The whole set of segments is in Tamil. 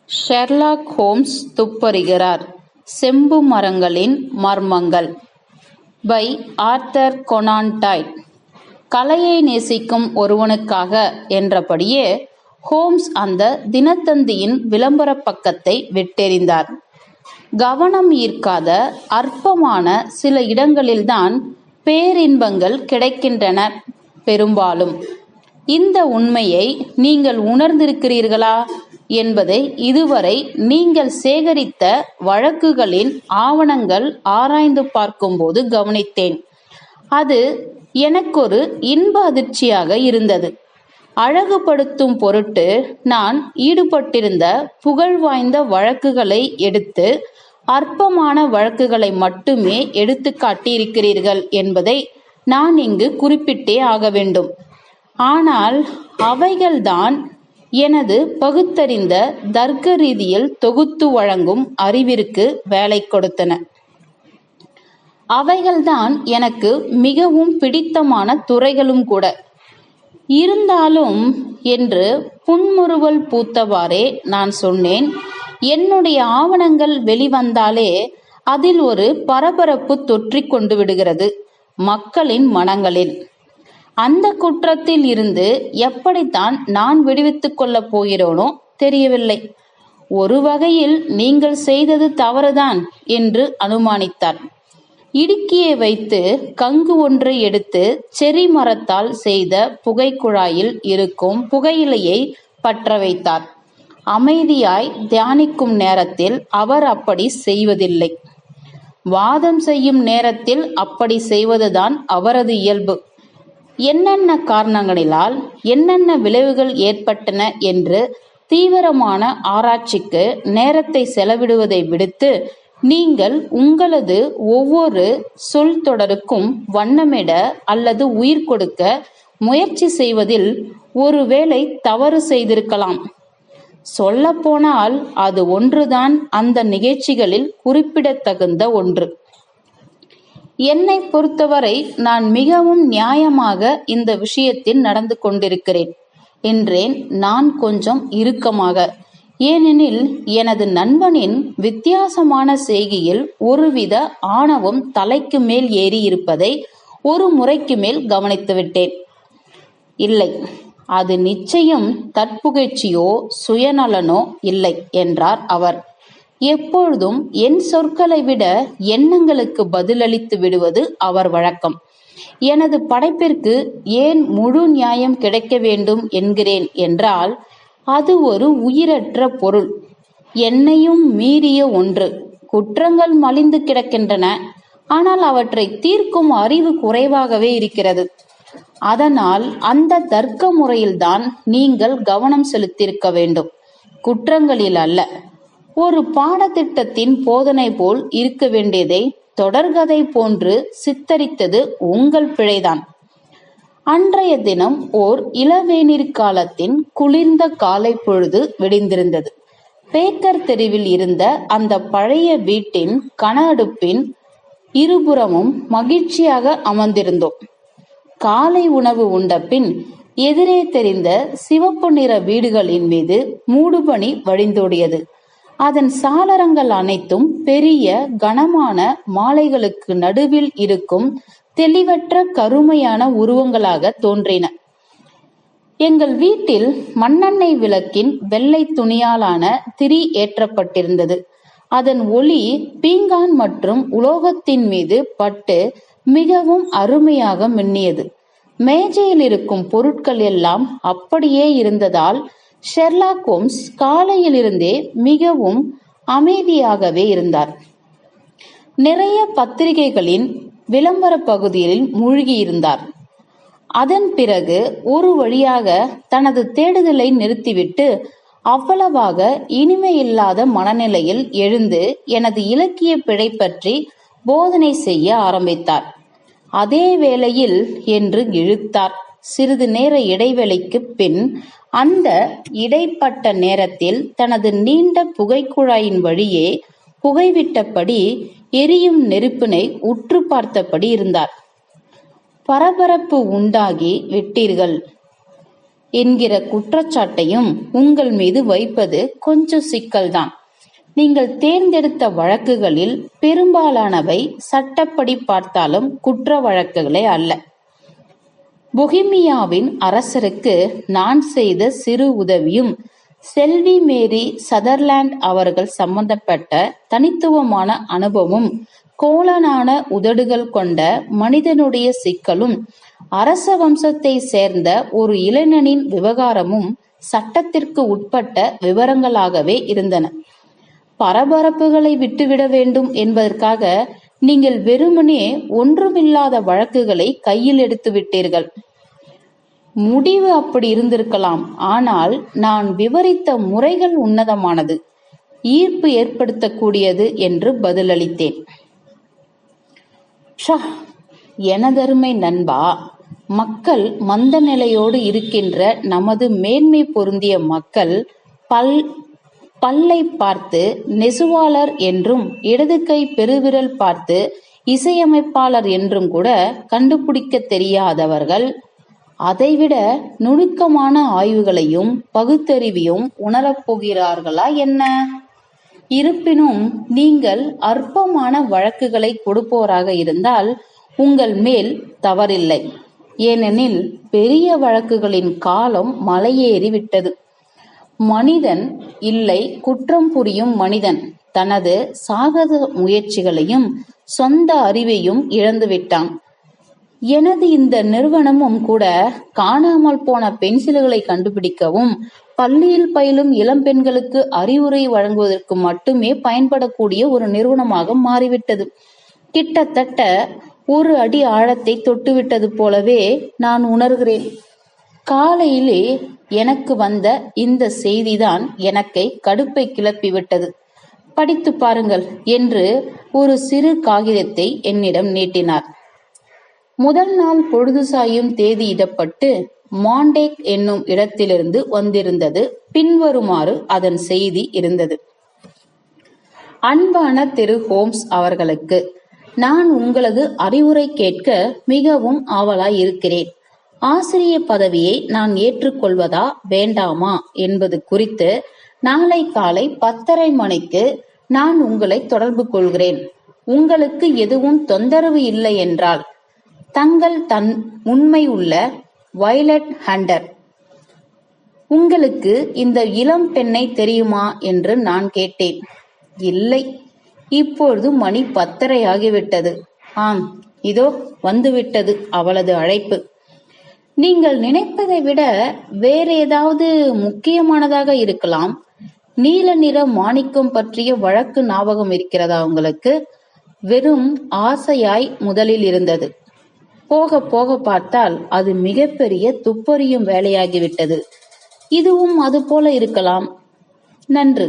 Sherlock Holmes துப்பறிகிறார். செம்பு மரங்களின் மர்மங்கள் பை ஆர்தர் கொனான் டாய்ட். கலையை நேசிக்கும் ஒருவனுக்காக என்றபடியே ஹோம்ஸ் அந்த தினத்தந்தியின் விளம்பர பக்கத்தை விட்டெறிந்தார். கவனம் ஈர்க்காத அற்பமான சில இடங்களில்தான் பேரின்பங்கள் கிடைக்கின்றன. பெரும்பாலும் இந்த உண்மையை நீங்கள் உணர்ந்திருக்கிறீர்களா என்பதை இதுவரை நீங்கள் சேகரித்த வழக்குகளின் ஆவணங்கள் ஆராய்ந்து பார்க்கும்போது கவனித்தேன். அது எனக்கொரு இன்ப அதிர்ச்சியாக இருந்தது. அழகுபடுத்தும் பொருட்டு நான் ஈடுபட்டிருந்த புகழ் வாய்ந்த வழக்குகளை எடுத்து அற்பமான வழக்குகளை மட்டுமே எடுத்து காட்டியிருக்கிறீர்கள் என்பதை நான் இங்கு குறிப்பிட்டே ஆக வேண்டும். ஆனால் அவைகள்தான் எனது பகுத்தறிந்த தர்க்க ரீதியில் தொகுத்து வழங்கும் அறிவிற்கு வேலை கொடுத்தன. அவைகள்தான் எனக்கு மிகவும் பிடித்தமான துறைகளும் கூட. இருந்தாலும் என்று புன்முறுவல் பூத்தவாறே நான் சொன்னேன், என்னுடைய ஆவணங்கள் வெளிவந்தாலே அதில் ஒரு பரபரப்பு தொற்றிக் கொண்டு விடுகிறது மக்களின் மனங்களில். அந்த குற்றத்தில் இருந்து எப்படித்தான் நான் விடுவித்துக் கொள்ளப் போகிறோனோ தெரியவில்லை. ஒரு வகையில் நீங்கள் செய்தது தவறுதான் என்று அனுமானித்தார். இடுக்கியை வைத்து கங்கு ஒன்றை எடுத்து செரி மரத்தால் செய்த புகைக்குழாயில் இருக்கும் புகையிலையை பற்ற வைத்தார். அமைதியாய் தியானிக்கும் நேரத்தில் அவர் அப்படி செய்வதில்லை. வாதம் செய்யும் நேரத்தில் அப்படி செய்வதுதான் அவரது இயல்பு. என்னென்ன காரணங்களினால் என்னென்ன விளைவுகள் ஏற்பட்டன என்று தீவிரமான ஆராய்ச்சிக்கு நேரத்தை செலவிடுவதை விடுத்து நீங்கள் உங்களது ஒவ்வொரு சொல் தொடருக்கும் வண்ணமிட அல்லது உயிர் கொடுக்க முயற்சி செய்வதில் ஒருவேளை தவறு செய்திருக்கலாம். சொல்லப்போனால் அது ஒன்றுதான் அந்த நிகழ்ச்சிகளில் குறிப்பிடத்தகுந்த ஒன்று. என்னை பொறுத்தவரை நான் மிகவும் நியாயமாக இந்த விஷயத்தில் நடந்து கொண்டிருக்கிறேன் என்றேன் நான் கொஞ்சம் இறுக்கமாக. ஏனெனில் எனது நண்பனின் வித்தியாசமான செய்கையில் ஒருவித ஆணவம் தலைக்கு மேல் ஏறி இருப்பதை ஒரு முறைக்கு மேல் கவனித்துவிட்டேன். இல்லை, அது நிச்சயம் தற்புகழ்ச்சியோ சுயநலனோ இல்லை என்றார் அவர். எப்பொழுதும் என் சொற்களை விட எண்ணங்களுக்கு பதிலளித்து விடுவது அவர் வழக்கம். எனது படைப்பிற்கு ஏன் முழு நியாயம் கிடைக்க வேண்டும் என்கிறேன் என்றால், அது ஒரு உயிரற்ற பொருள், என்னையும் மீறிய ஒன்று. குற்றங்கள் மலிந்து கிடக்கின்றன, ஆனால் அவற்றை தீர்க்கும் அறிவு குறைவாகவே இருக்கிறது. அதனால் அந்த தர்க்க முறையில்தான் நீங்கள் கவனம் செலுத்தியிருக்க வேண்டும், குற்றங்களில் அல்ல. ஒரு பாடத்திட்டத்தின் போதனை போல் இருக்க வேண்டியதை தொடர்கதை போன்று சித்தரித்தது உங்கள் பிழைதான். அன்றைய தினம் ஓர் இளவேநீர் காலத்தின் குளிர்ந்த காலை பொழுது விடிந்திருந்தது. பேக்கர் தெருவில் இருந்த அந்த பழைய வீட்டின் கன அடுப்பின் இருபுறமும் மகிழ்ச்சியாக அமர்ந்திருந்தோம். காலை உணவு உண்ட பின் எதிரே தெரிந்த சிவப்பு நிற வீடுகளின் மீது மூடுபனி வழிந்தோடியது. அதன் சாளரங்கள் அனைத்தும் பெரிய கனமான மாலைகளுக்கு நடுவில் இருக்கும் தெளிவற்ற கருமையான உருவங்களாக தோன்றின. எங்கள் வீட்டில் மண்ணெண்ணெய் விளக்கின் வெள்ளை துணியாலான திரி ஏற்றப்பட்டிருந்தது. அதன் ஒளி பீங்கான் மற்றும் உலோகத்தின் மீது பட்டு மிகவும் அருமையாக மின்னியது. மேஜையில் இருக்கும் பொருட்கள் எல்லாம் அப்படியே இருந்ததால் ஷெர்லாக் ஹோம்ஸ் காலையிலிருந்தே மிகவும் அமைதியாகவே இருந்தார். நிறைய பத்திரிகைகளின் விளம்பர பகுதியில் மூழ்கியிருந்தார். அதன் பிறகு ஒரு வழியாக தனது தேடுதலை நிறுத்திவிட்டு அவ்வளவாக இனிமையில்லாத மனநிலையில் எழுந்து எனது இலக்கிய பிழை பற்றி போதனை செய்ய ஆரம்பித்தார். அதே வேளையில் என்று இழுத்தார். சிறிது நேர இடைவெளிக்கு பின் அந்த இடைப்பட்ட நேரத்தில் தனது நீண்ட புகைக்குழாயின் வழியே புகைவிட்டபடி எரியும் நெருப்பினை உற்று பார்த்தபடி இருந்தார். பரபரப்பு உண்டாகி விட்டீர்கள். என்கிற குற்றச்சாட்டையும் உங்கள் மீது வைப்பது கொஞ்சம் சிக்கல்தான். நீங்கள் தேர்ந்தெடுத்த வழக்குகளில் பெரும்பாலானவை சட்டப்படி பார்த்தாலும் குற்ற வழக்குகளே அல்ல. பொஹிமியாவின் அரசருக்கு நான் செய்த சிறு உதவியும் செல்வி மேரி சதர்லாண்ட் அவர்கள் சம்பந்தப்பட்ட தனித்துவமான அனுபவமும் கோலனான உதடுகள் கொண்ட மனிதனுடைய சிக்கலும் அரச வம்சத்தை சேர்ந்த ஒரு இளைஞனின் விவகாரமும் சட்டத்திற்கு உட்பட்ட விவரங்களாகவே இருந்தன. பரபரப்புகளை விட்டுவிட வேண்டும் என்பதற்காக நீங்கள் வெறுமனே ஒன்றுமில்லாத வழக்குகளை கையில் எடுத்து விட்டீர்கள். முடிவு அப்படி இருந்திருக்கலாம். ஆனால் நான் விவரித்த முறைகள் உன்னதமானது, ஈர்ப்பு ஏற்படுத்தக்கூடியது என்று பதிலளித்தேன். எனதருமை நண்பா, மக்கள் மந்த நிலையோடு இருக்கின்ற நமது மேன்மை பொருந்திய மக்கள் பல்லை பார்த்து நெசுவாளர் என்றும் இடது கை பெருவிரல் பார்த்து இசையமைப்பாளர் என்றும் கூட கண்டுபிடிக்க தெரியாதவர்கள் அதைவிட நுணுக்கமான ஆய்வுகளையும் பகுத்தறிவையும் உணரப்போகிறார்களா என்ன? இருப்பினும் நீங்கள் அற்பமான வழக்குகளை கொடுப்போராக இருந்தால் உங்கள் மேல் தவறில்லை. ஏனெனில் பெரிய வழக்குகளின் காலம் மலையேறி விட்டது. மனிதன் இல்லை, குற்றம் புரியும் மனிதன் தனது சாகச முயற்சிகளையும் சொந்த அறிவையும் இழந்துவிட்டான். எனது இந்த நிறுவனமும் கூட காணாமல் போன பென்சில்களை கண்டுபிடிக்கவும் பள்ளியில் பயிலும் இளம் பெண்களுக்கு அறிவுரை வழங்குவதற்கு மட்டுமே பயன்படக்கூடிய ஒரு நிறுவனமாக மாறிவிட்டது. கிட்டத்தட்ட ஒரு அடி ஆழத்தை தொட்டுவிட்டது போலவே நான் உணர்கிறேன். காலையிலே எனக்கு வந்த இந்த செய்திதான் எனக்கு கடுப்பை கிளப்பிவிட்டது. படித்து பாருங்கள் என்று ஒரு சிறு காகிதத்தை என்னிடம் நீட்டினார். முதல் நாள் பொழுது சாயும் தேதியிடப்பட்டு மாண்டேக் என்னும் இடத்திலிருந்து வந்திருந்தது. பின்வருமாறு அதன் செய்தி இருந்தது. அன்பான திரு ஹோம்ஸ் அவர்களுக்கு நான் உங்களது அறிவுரை கேட்க மிகவும் ஆவலாய் இருக்கிறேன். ஆசிரிய பதவியை நான் ஏற்றுக்கொள்வதா வேண்டாமா என்பது குறித்து நாளை காலை 10:30 மணிக்கு நான் உங்களை தொடர்பு கொள்கிறேன். உங்களுக்கு எதுவும் தொந்தரவு இல்லை என்றால் தங்கள் உண்மை உள்ள வயலட் ஹண்டர். உங்களுக்கு இந்த இளம் பெண்ணை தெரியுமா என்று நான் கேட்டேன். இல்லை, இப்பொழுது மணி 10:30 ஆகிவிட்டது. ஆம், இதோ வந்துவிட்டது அவளது அழைப்பு. நீங்கள் நினைப்பதை விட வேற ஏதாவது முக்கியமானதாக இருக்கலாம். நீல நிற மாணிக்கம் பற்றிய வழக்கு ஞாபகம் இருக்கிறதா உங்களுக்கு? வெறும் ஆசையாய் முதலில் இருந்தது. போக போக பார்த்தால் அது மிகப்பெரிய துப்பறியும் வேலையாகிவிட்டது. இதுவும் அது போல இருக்கலாம். நன்று,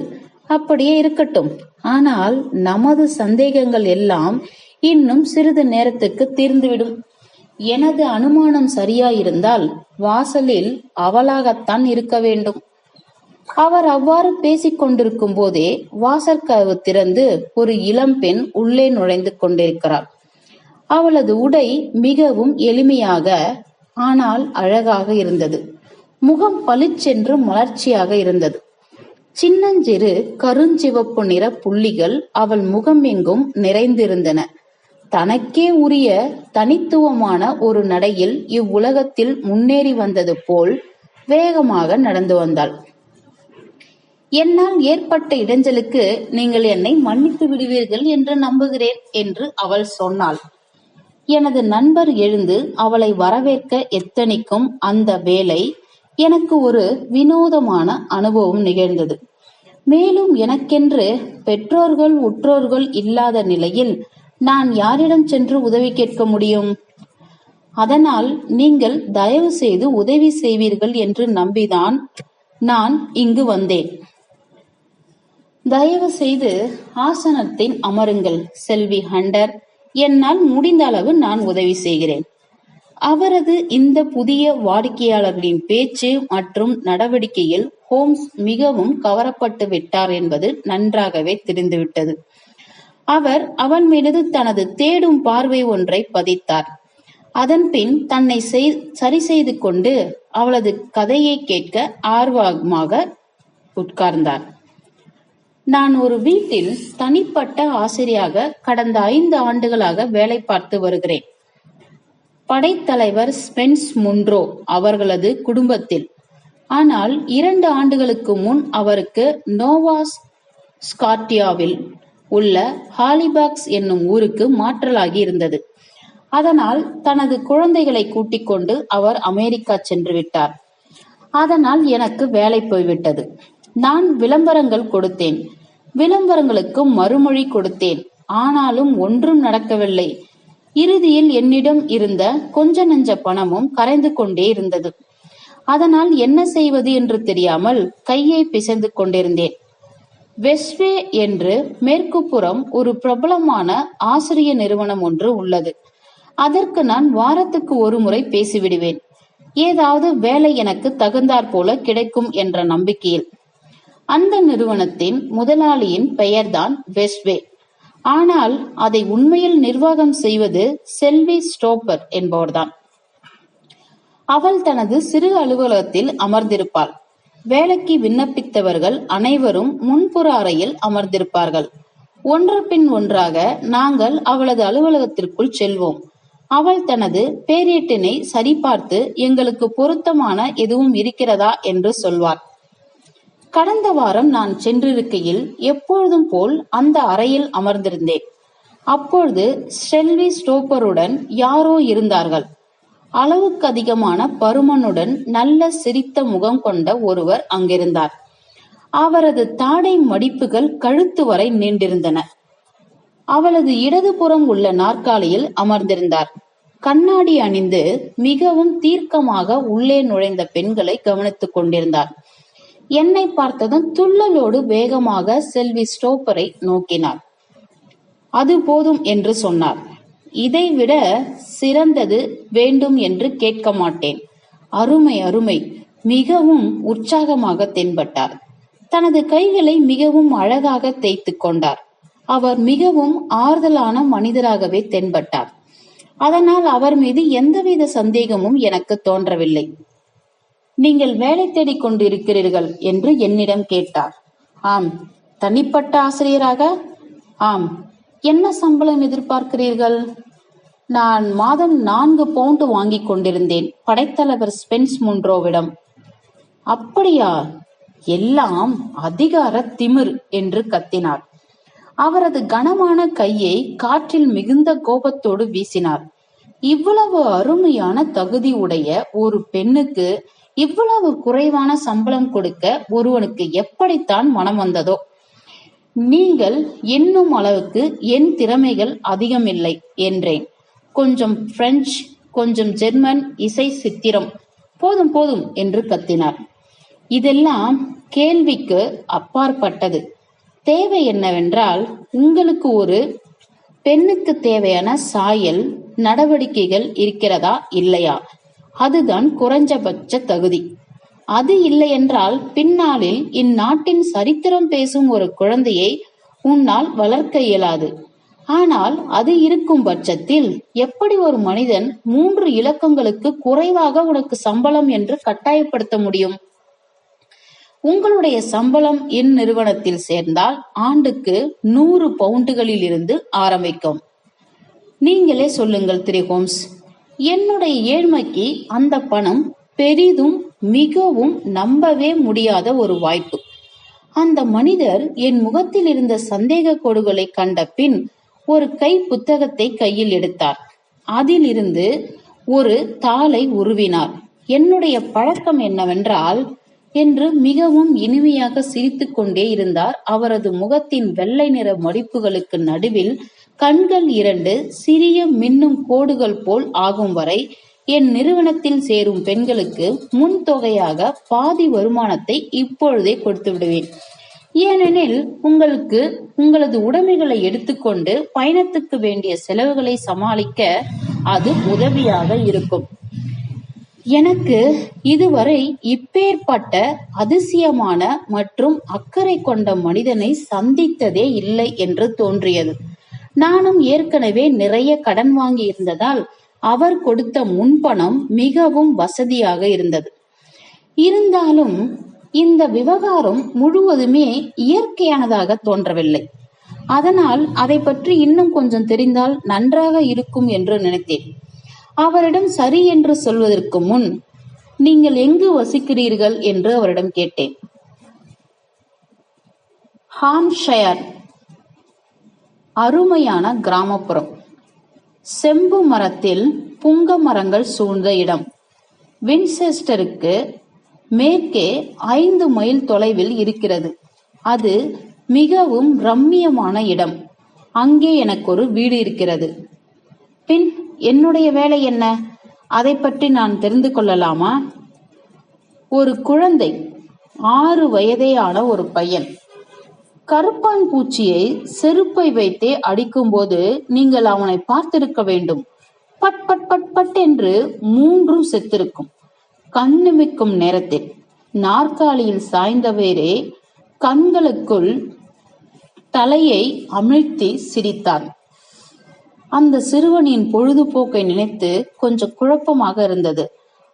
அப்படியே இருக்கட்டும். ஆனால் நமது சந்தேகங்கள் எல்லாம் இன்னும் சிறிது நேரத்துக்கு தீர்ந்துவிடும். எனது அனுமானம் சரியாயிருந்தால் வாசலில் அவளாகத்தான் இருக்க வேண்டும். அவர் அவ்வாறு பேசிக் கொண்டிருக்கும் போதே வாசற்கதவு திறந்து ஒரு இளம்பெண் உள்ளே நுழைந்து கொண்டிருக்கிறாள். அவளது உடை மிகவும் எளிமையாக ஆனால் அழகாக இருந்தது. முகம் பளிச்சென்று மலர்ச்சியாக இருந்தது. சின்னஞ்சிறு கருஞ்சிவப்பு நிற புள்ளிகள் அவள் முகம் எங்கும் நிறைந்திருந்தன. தனக்கே உரிய தனித்துவமான ஒரு நடையில் இவ்வுலகத்தில் முன்னேறி வந்தது போல் வேகமாக நடந்து வந்தாள். என்னால் ஏற்பட்ட இடைஞ்சலுக்கு நீங்கள் என்னை மன்னித்து விடுவீர்கள் என்று நம்புகிறேன் என்று அவள் சொன்னாள். எனது நண்பர் எழுந்து அவளை வரவேற்க எத்தனிக்கும் அந்த வேளை எனக்கு ஒரு வினோதமான அனுபவம் நிகழ்ந்தது. மேலும் எனக்கென்று பெற்றோர்கள் உற்றோர்கள் இல்லாத நிலையில் நான் யாரிடம் சென்று உதவி கேட்க முடியும்? அதனால் நீங்கள் தயவு செய்து உதவி செய்வீர்கள் என்று நம்பிதான் நான் இங்கு வந்தேன். தயவு செய்து ஆசனத்தில் அமருங்கள் செல்வி ஹண்டர். என்னால் முடிந்த அளவு நான் உதவி செய்கிறேன். அவரது இந்த புதிய வாடிக்கையாளர்களின் பேச்சு மற்றும் நடவடிக்கையில் ஹோம்ஸ் மிகவும் கவரப்பட்டு விட்டார் என்பது நன்றாகவே தெரிந்துவிட்டது. அவர் அவன் மீது தனது தேடும் பார்வை ஒன்றை பதித்தார். அதன்பின் தன்னை சரி செய்து கொண்டு அவளது கதையை கேட்க ஆர்வமாக உட்கார்ந்தார். நான் ஒரு வீட்டில் தனிப்பட்ட ஆசிரியராக கடந்த 5 ஆண்டுகளாக வேலை பார்த்து வருகிறேன். படைத்தலைவர் ஸ்பென்ஸ் முன்ரோ அவர்களது குடும்பத்தில். ஆனால் 2 ஆண்டுகளுக்கு முன் அவருக்கு நோவா ஸ்காட்டியாவில் உள்ள ஹாலிபாக்ஸ் என்னும் ஊருக்கு மாற்றலாகி இருந்தது. அதனால் தனது குழந்தைகளை கூட்டிக் கொண்டு அவர் அமெரிக்கா சென்று விட்டார். அதனால் எனக்கு வேலை போய்விட்டது. நான் விளம்பரங்கள் கொடுத்தேன், விளம்பரங்களுக்கு மறுமொழி கொடுத்தேன். ஆனாலும் ஒன்றும் நடக்கவில்லை. இறுதியில் என்னிடம் இருந்த கொஞ்ச நஞ்ச பணமும் கரைந்து கொண்டே இருந்தது. அதனால் என்ன செய்வது என்று தெரியாமல் கையை பிசைந்து கொண்டிருந்தேன். வெஸ்ட்வே என்று மேற்குப்புறம் ஒரு பிரபலமான ஆசிரிய நிறுவனம் ஒன்று உள்ளது. அதற்கு நான் வாரத்துக்கு ஒரு முறை பேசிவிடுவேன். ஏதாவது வேலை எனக்கு தகுந்தாற் போல கிடைக்கும் என்ற நம்பிக்கையில். அந்த நிறுவனத்தின் முதலாளியின் பெயர்தான் வெஸ்ட்வே. ஆனால் அதை உண்மையில் நிர்வாகம் செய்வது செல்வி ஸ்டோப்பர் என்பவர்தான். அவள் தனது சிறு அலுவலகத்தில் அமர்ந்திருப்பாள். வேலைக்கு விண்ணப்பித்தவர்கள் அனைவரும் முன்புற அறையில் அமர்ந்திருப்பார்கள். ஒன்று பின் ஒன்றாக நாங்கள் அவளது அலுவலகத்திற்குள் செல்வோம். அவள் தனது பேரேட்டினை சரிபார்த்து எங்களுக்கு பொருத்தமான எதுவும் இருக்கிறதா என்று சொல்வார். கடந்த வாரம் நான் சென்றிருக்கையில் எப்பொழுதும் போல் அந்த அறையில் அமர்ந்திருந்தேன். அப்பொழுது செல்வி ஸ்டோப்பருடன் யாரோ இருந்தார்கள். அளவுக்கு அதிகமான பருமனுடன் நல்ல சிரித்த முகம் கொண்ட ஒருவர் அங்கிருந்தார். அவரது தாடை மடிப்புகள் கழுத்து வரை நீண்டிருந்தன. அவளது இடதுபுறம் உள்ள நாற்காலியில் அமர்ந்திருந்தார். கண்ணாடி அணிந்து மிகவும் தீர்க்கமாக உள்ளே நுழைந்த பெண்களை கவனித்துக் கொண்டிருந்தார். என்னை பார்த்ததும் துள்ளலோடு வேகமாக செல்வி ஸ்டோப்பரை நோக்கினார். அது போதும் என்று சொன்னார். இதைவிட சிறந்தது வேண்டும் என்று கேட்க மாட்டேன். அருமை அருமை. மிகவும் உற்சாகமாக தென்பட்டார். தனது கைகளை மிகவும் அழகாக தேய்த்து கொண்டார். அவர் மிகவும் ஆறுதலான மனிதராகவே தென்பட்டார். அதனால் அவர் மீது எந்தவித சந்தேகமும் எனக்கு தோன்றவில்லை. நீங்கள் வேலை தேடிக் கொண்டு இருக்கிறீர்கள் என்று என்னிடம் கேட்டார். ஆம். தனிப்பட்ட ஆசிரியராக? ஆம். என்ன சம்பளம் எதிர்பார்க்கிறீர்கள்? நான் மாதம் 4 பவுண்டு வாங்கிக் கொண்டிருந்தேன் படைத்தலைவர் ஸ்பென்ஸ் முன்ரோவிடம். அப்படியா? எல்லாம் அதிகார திமிர் என்று கத்தினார். அவரது கனமான கையை காற்றில் மிகுந்த கோபத்தோடு வீசினார். இவ்வளவு அருமையான தகுதி உடைய ஒரு பெண்ணுக்கு இவ்வளவு குறைவான சம்பளம் கொடுக்க ஒருவனுக்கு எப்படித்தான் மனம் வந்ததோ? நீங்கள் எண்ணும் அளவுக்கு என் திறமைகள் அதிகமில்லை என்றேன். கொஞ்சம் பிரெஞ்சு, கொஞ்சம் ஜெர்மன் இசை சித்திரம், போதும் போதும் என்று கத்தினார். இதெல்லாம் கேள்விக்கு அப்பாற்பட்டது. தேவை என்னவென்றால், உங்களுக்கு ஒரு பெண்ணுக்கு தேவையான சாயல் நடவடிக்கைகள் இருக்கிறதா இல்லையா? அதுதான் குறைஞ்சபட்ச தகுதி. அது இல்லை என்றால் பின்னாளில் இந்நாட்டின் சரித்திரம் பேசும் ஒரு குழந்தையை உன்னால் வளர்க்க இயலாது. ஆனால் அது இருக்கும் பட்சத்தில் எப்படி ஒரு மனிதன் 3 இலக்கங்களுக்கு குறைவாக உனக்கு சம்பளம் என்று கட்டாயப்படுத்த முடியும்? உங்களுடைய சம்பளம் இந்நிறுவனத்தில் சேர்ந்தால் ஆண்டுக்கு 100 பவுண்டுகளில் இருந்து ஆரம்பிக்கும். நீங்களே சொல்லுங்கள் திரு ஹோம்ஸ். என்னுடைய ஏழ்மைக்கு அந்த பணம் பெரிதும் மிகவும் நம்பவே முடியாத ஒரு வாய்ப்பு. அந்த மனிதர் என் முகத்தில் இருந்த சந்தேக கோடுகளை கண்ட பின் ஒரு கை புத்தகத்தை கையில் எடுத்தார். அதிலிருந்து ஒரு தாளை உருவினார். என்னுடைய பழக்கம் என்னவென்றால் என்று மிகவும் இனிமையாக சிரித்துக் கொண்டே இருந்தார். அவரது முகத்தின் வெள்ளை நிற மடிப்புகளுக்கு நடுவில் கண்கள் 2 சிறிய மின்னும் கோடுகள் போல் ஆகும் வரை என் நிறுவனத்தில் சேரும் பெண்களுக்கு முன் தொகையாக பாதி வருமானத்தை இப்பொழுதே கொடுத்து விடுவேன். ஏனெனில் உங்களுக்கு உங்களது உடைமைகளை எடுத்துக்கொண்டு பயணத்துக்கு வேண்டிய செலவுகளை சமாளிக்க அது உதவியாக இருக்கும். எனக்கு இதுவரை இப்பேற்பட்ட அதிசயமான மற்றும் அக்கறை கொண்ட மனிதனை சந்தித்ததே இல்லை என்று தோன்றியது. நானும் ஏற்கனவே நிறைய கடன் வாங்கி இருந்ததால் அவர் கொடுத்த முன்பணம் மிகவும் வசதியாக இருந்தது. இருந்தாலும் இந்த விவகாரம் முழுவதுமே இயற்கையானதாக தோன்றவில்லை. அதனால் அதை பற்றி இன்னும் கொஞ்சம் தெரிந்தால் நன்றாக இருக்கும் என்று நினைத்தேன். அவரிடம் சரி என்று சொல்வதற்கு முன், நீங்கள் எங்கு வசிக்கிறீர்கள் என்று அவரிடம் கேட்டேன். ஹாம்ஷயர், அருமையான கிராமப்புறம், செம்பு மரத்தில் புங்க மரங்கள் சூழ்ந்த இடம். வின்செஸ்டருக்கு மேற்கே 5 மைல் தொலைவில் இருக்கிறது. அது மிகவும் ரம்மியமான இடம். அங்கே எனக்கு ஒரு வீடு இருக்கிறது. பின் என்னுடைய வேலை என்ன? அதை பற்றி நான் தெரிந்து கொள்ளலாமா? ஒரு குழந்தை, 6 வயதேயான ஒரு பையன். கருப்பான் பூச்சியை செருப்பை வைத்தே அடிக்கும் போது நீங்கள் அவனை பார்த்திருக்க வேண்டும். பட் பட் பட் பட் என்று 3ம் செத்திருக்கும். கண்ணிமைக்கும் நேரத்தில் நாற்காலியில் சாய்ந்தவரே கண்களுக்குள் தலையை அமிழ்த்தி சிரித்தான். அந்த சிறுவனின் பொழுதுபோக்கை நினைத்து கொஞ்சம் குழப்பமாக இருந்தது.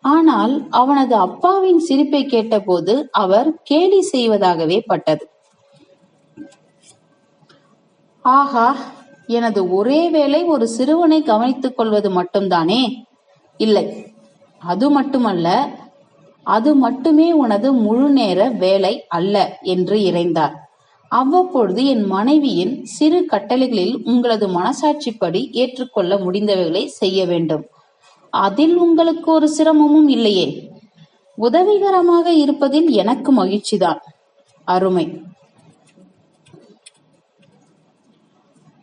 ஆனால் அவனது அப்பாவின் சிரிப்பை கேட்டபோது அவர் கேலி செய்வதாகவே பட்டது. ஆஹா, எனது ஒரே வேலை ஒரு சிறுவனை கவனித்துக் கொள்வது மட்டும்தானே? இல்லை, அது மட்டுமல்ல, அது மட்டுமே உனது முழு நேர வேலை அல்ல என்று இறைந்தார். அவ்வப்பொழுது என் மனைவியின் சிறு கட்டளைகளில் உங்களது மனசாட்சிப்படி ஏற்றுக்கொள்ள முடிந்தவைகளை செய்ய வேண்டும். அதில் உங்களுக்கு ஒரு சிரமமும் இல்லையே. உதவிகரமாக இருப்பதில் எனக்கு மகிழ்ச்சிதான். அருமை.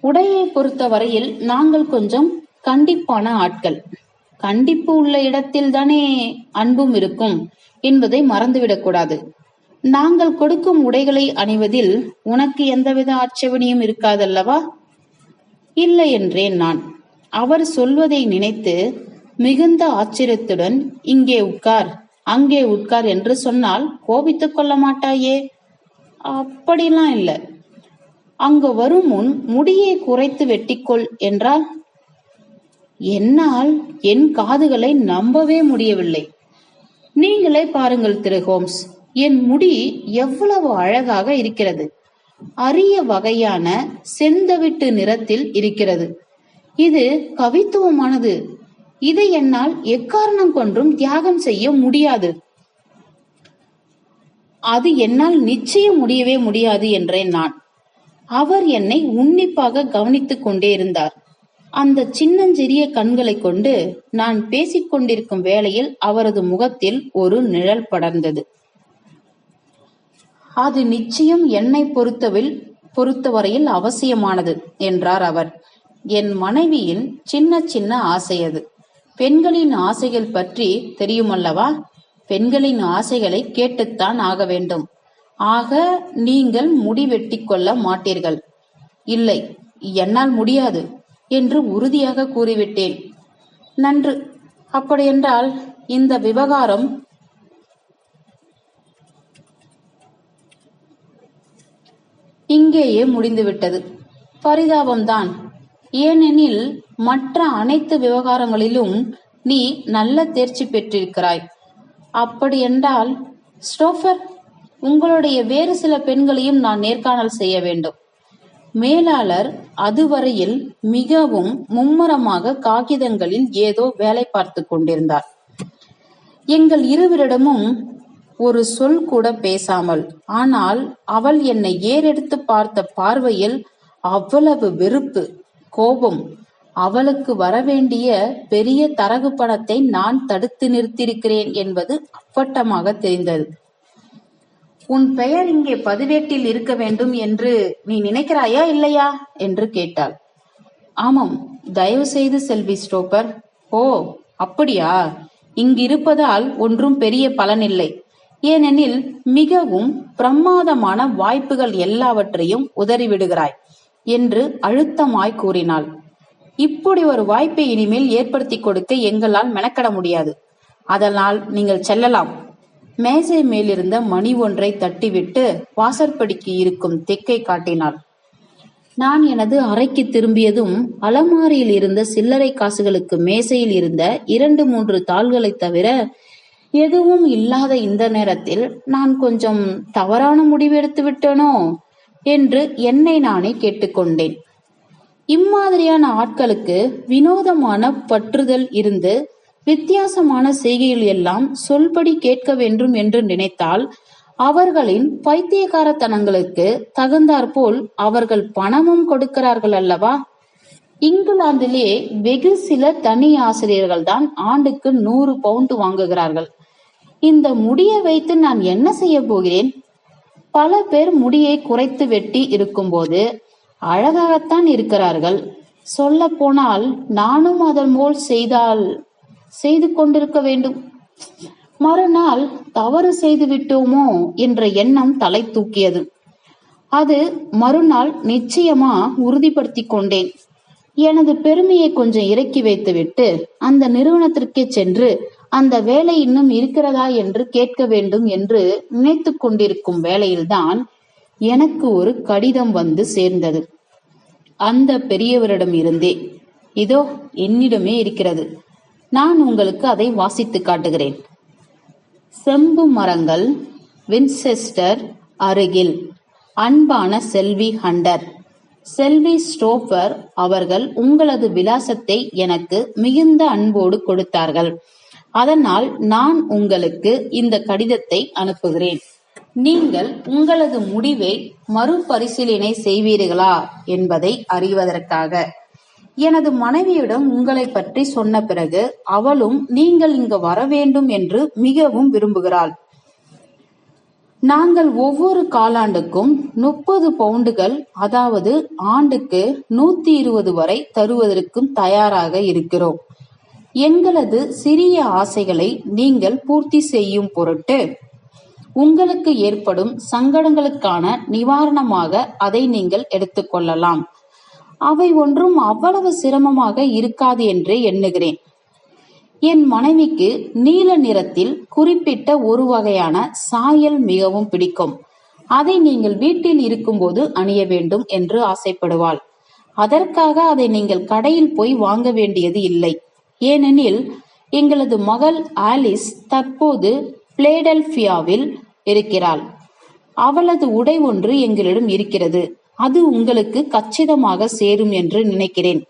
உடையை பொறுத்த வரையில் நாங்கள் கொஞ்சம் கண்டிப்பான ஆட்கள். கண்டிப்பு உள்ள இடத்தில் தானே அன்பும் இருக்கும் என்பதை மறந்துவிடக்கூடாது. நாங்கள் கொடுக்கும் உடைகளை அணிவதில் உனக்கு எந்தவித ஆட்சேபனையும் இருக்காதல்லவா? இல்லை என்றேன் நான். அவர் சொல்வதை நினைத்து மிகுந்த ஆச்சரியத்துடன், இங்கே உட்கார், அங்கே உட்கார் என்று சொன்னால் கோபித்துக் கொள்ள மாட்டாயே? அப்படிலாம் இல்லை. அங்கு வரும் முன் முடியை குறைத்து வெட்டிக்கொள் என்றால்? என்னால் என் காதுகளை நம்பவே முடியவில்லை. நீங்களே பாருங்கள் திரு ஹோம்ஸ், என் முடி எவ்வளவு அழகாக இருக்கிறது. அரிய வகையான செந்தவிட்டு நிறத்தில் இருக்கிறது. இது கவித்துவமானது. இதை என்னால் எக்காரணம் கொண்டும் தியாகம் செய்ய முடியாது. அது என்னால் நிச்சயம் முடியவே முடியாது என்றேன் நான். அவர் என்னை உன்னிப்பாக கவனித்துக் கொண்டே இருந்தார். அந்த சின்னஞ்சிறிய கண்களை கொண்டு நான் பேசிக் கொண்டிருக்கும் வேளையில் அவரது முகத்தில் ஒரு நிழல் படர்ந்தது. அது நிச்சயம் என்னை பொறுத்தவரையில் அவசியமானது என்றார் அவர். என் மனைவியின் சின்ன சின்ன ஆசை அது. பெண்களின் ஆசைகள் பற்றி தெரியுமல்லவா? பெண்களின் ஆசைகளை கேட்டுத்தான் ஆக வேண்டும். ஆக நீங்கள் முடி வெட்டி கொள்ள மாட்டீர்கள்? இல்லை, என்னால் முடியாது என்று உறுதியாக கூறிவிட்டேன். நன்று. அப்படியென்றால் இந்த விவகாரம் இங்கேயே முடிந்துவிட்டது. பரிதாபம்தான். ஏனெனில் மற்ற அனைத்து விவகாரங்களிலும் நீ நல்ல தேர்ச்சி பெற்றிருக்கிறாய். அப்படியென்றால் ஸ்டோஃபர், உங்களுடைய வேறு சில பெண்களையும் நான் நேர்காணல் செய்ய வேண்டும். மேலாளர் அதுவரையில் மிகவும் மும்முரமாக காகிதங்களில் ஏதோ வேலை பார்த்து கொண்டிருந்தார். எங்கள் இருவரிடமும் ஒரு சொல் கூட பேசாமல், ஆனால் அவள் என்னை ஏறெடுத்து பார்த்த பார்வையில் அவ்வளவு வெறுப்பு, கோபம். அவளுக்கு வரவேண்டிய பெரிய தரகு பணத்தை நான் தடுத்து நிறுத்தியிருக்கிறேன் என்பது அப்பட்டமாக தெரிந்தது. உன் பெயர் இங்கே பதிவேட்டில் இருக்க வேண்டும் என்று நீ நினைக்கிறாயா இல்லையா என்று கேட்டாள். ஆமாம், தயவு செய்து செல்வி ஸ்டோப்பர். ஓ, அப்படியா? இங்கிருப்பதால் ஒன்றும் பெரிய பலனில்லை. ஏனெனில் மிகவும் பிரமாதமான வாய்ப்புகள் எல்லாவற்றையும் உதறிவிடுகிறாய் என்று அழுத்தமாய் கூறினாள். இப்படி ஒரு வாய்ப்பை இனிமேல் ஏற்படுத்தி கொடுக்க எங்களால் மெனக்கட முடியாது. அதனால் நீங்கள் செல்லலாம். மேசை மேலிருந்த மணி ஒன்றை தட்டிவிட்டு வாசற்படிக்கு இருக்கும் தெக்கை காட்டினாள். நான் எனது அறைக்கு திரும்பியதும் அலமாரியில் இருந்த சில்லறை காசுகளுக்கு மேசையில் இருந்த 2-3 தாள்களை தவிர எதுவும் இல்லாத இந்த நேரத்தில் நான் கொஞ்சம் தவறான முடிவு எடுத்து விட்டேனோ என்று என்னை நானே கேட்டுக்கொண்டேன். இம்மாதிரியான ஆட்களுக்கு வினோதமான பற்றுதல் இருந்து வித்தியாசமான செய்கைகள் எல்லாம் சொல்படி கேட்க வேண்டும் என்று நினைத்தால் அவர்களின் பைத்தியக்காரத்தனங்களுக்கு தகுந்தாற்போல் அவர்கள் பணமும் கொடுக்கிறார்கள் அல்லவா? இங்கிலாந்திலே வெகு சில தனி ஆசிரியர்கள் தான் ஆண்டுக்கு 100 பவுண்ட் வாங்குகிறார்கள். இந்த முடியை வைத்து நான் என்ன செய்ய போகிறேன்? பல பேர் முடியை குறைத்து வெட்டி இருக்கும்போது அழகாகத்தான் இருக்கிறார்கள். சொல்ல போனால் நானும் அதன் போல் செய்து கொண்டிருக்க வேண்டும். மறுநாள் தவறு செய்து விட்டோமோ என்ற எண்ணம் தலை தூக்கியது. அது மறுநாள் நிச்சயமா உறுதிப்படுத்தி கொண்டேன். எனது பெருமையை கொஞ்சம் இறக்கி வைத்துவிட்டு அந்த நிறுவனத்திற்கே சென்று அந்த வேலை இன்னும் இருக்கிறதா என்று கேட்க வேண்டும் என்று நினைத்து கொண்டிருக்கும் வேளையில்தான் எனக்கு ஒரு கடிதம் வந்து சேர்ந்தது. அந்த பெரியவரிடம் இருந்தே. இதோ என்னிடமே இருக்கிறது. நான் உங்களுக்கு அதை வாசித்து காட்டுகிறேன். செம்பு மரங்கள், வின்செஸ்டர் அருகில். அன்பான செல்வி ஹண்டர், செல்வி ஸ்டோஃபர் அவர்கள் உங்களது விலாசத்தை எனக்கு மிகுந்த அன்போடு கொடுத்தார்கள். அதனால் நான் உங்களுக்கு இந்த கடிதத்தை அனுப்புகிறேன். நீங்கள் உங்களது முடிவை மறுபரிசீலனை செய்வீர்களா என்பதை அறிவதற்காக. எனது மனைவியிடம் உங்களை பற்றி சொன்ன பிறகு அவளும் நீங்கள் இங்கு வர வேண்டும் என்று மிகவும் விரும்புகிறாள். நாங்கள் ஒவ்வொரு காலாண்டுக்கும் 30 பவுண்டுகள், அதாவது ஆண்டுக்கு 120 வரை தருவதற்கும் தயாராக இருக்கிறோம். எங்களது சிறிய ஆசைகளை நீங்கள் பூர்த்தி செய்யும் பொருட்டு உங்களுக்கு ஏற்படும் சங்கடங்களுக்கான நிவாரணமாக அதை நீங்கள் எடுத்துக்கொள்ளலாம். அவை ஒன்றும் அவ்வளவு சிரமமாக இருக்காது என்றே எண்ணுகிறேன். என் மனைவிக்கு நீல நிறத்தில் குறிப்பிட்ட ஒரு வகையான சாயல் மிகவும் பிடிக்கும். அதை நீங்கள் வீட்டில் இருக்கும்போது அணிய வேண்டும் என்று ஆசைப்படுவாள். அதற்காக அதை நீங்கள் கடையில் போய் வாங்க வேண்டியது இல்லை. ஏனெனில் எங்களது மகள் ஆலிஸ் தற்போது பிலேடெல்பியாவில் இருக்கிறாள். அவளது உடை ஒன்று எங்களிடம் இருக்கிறது. அது உங்களுக்கு கச்சிதமாக சேரும் என்று நினைக்கிறேன்.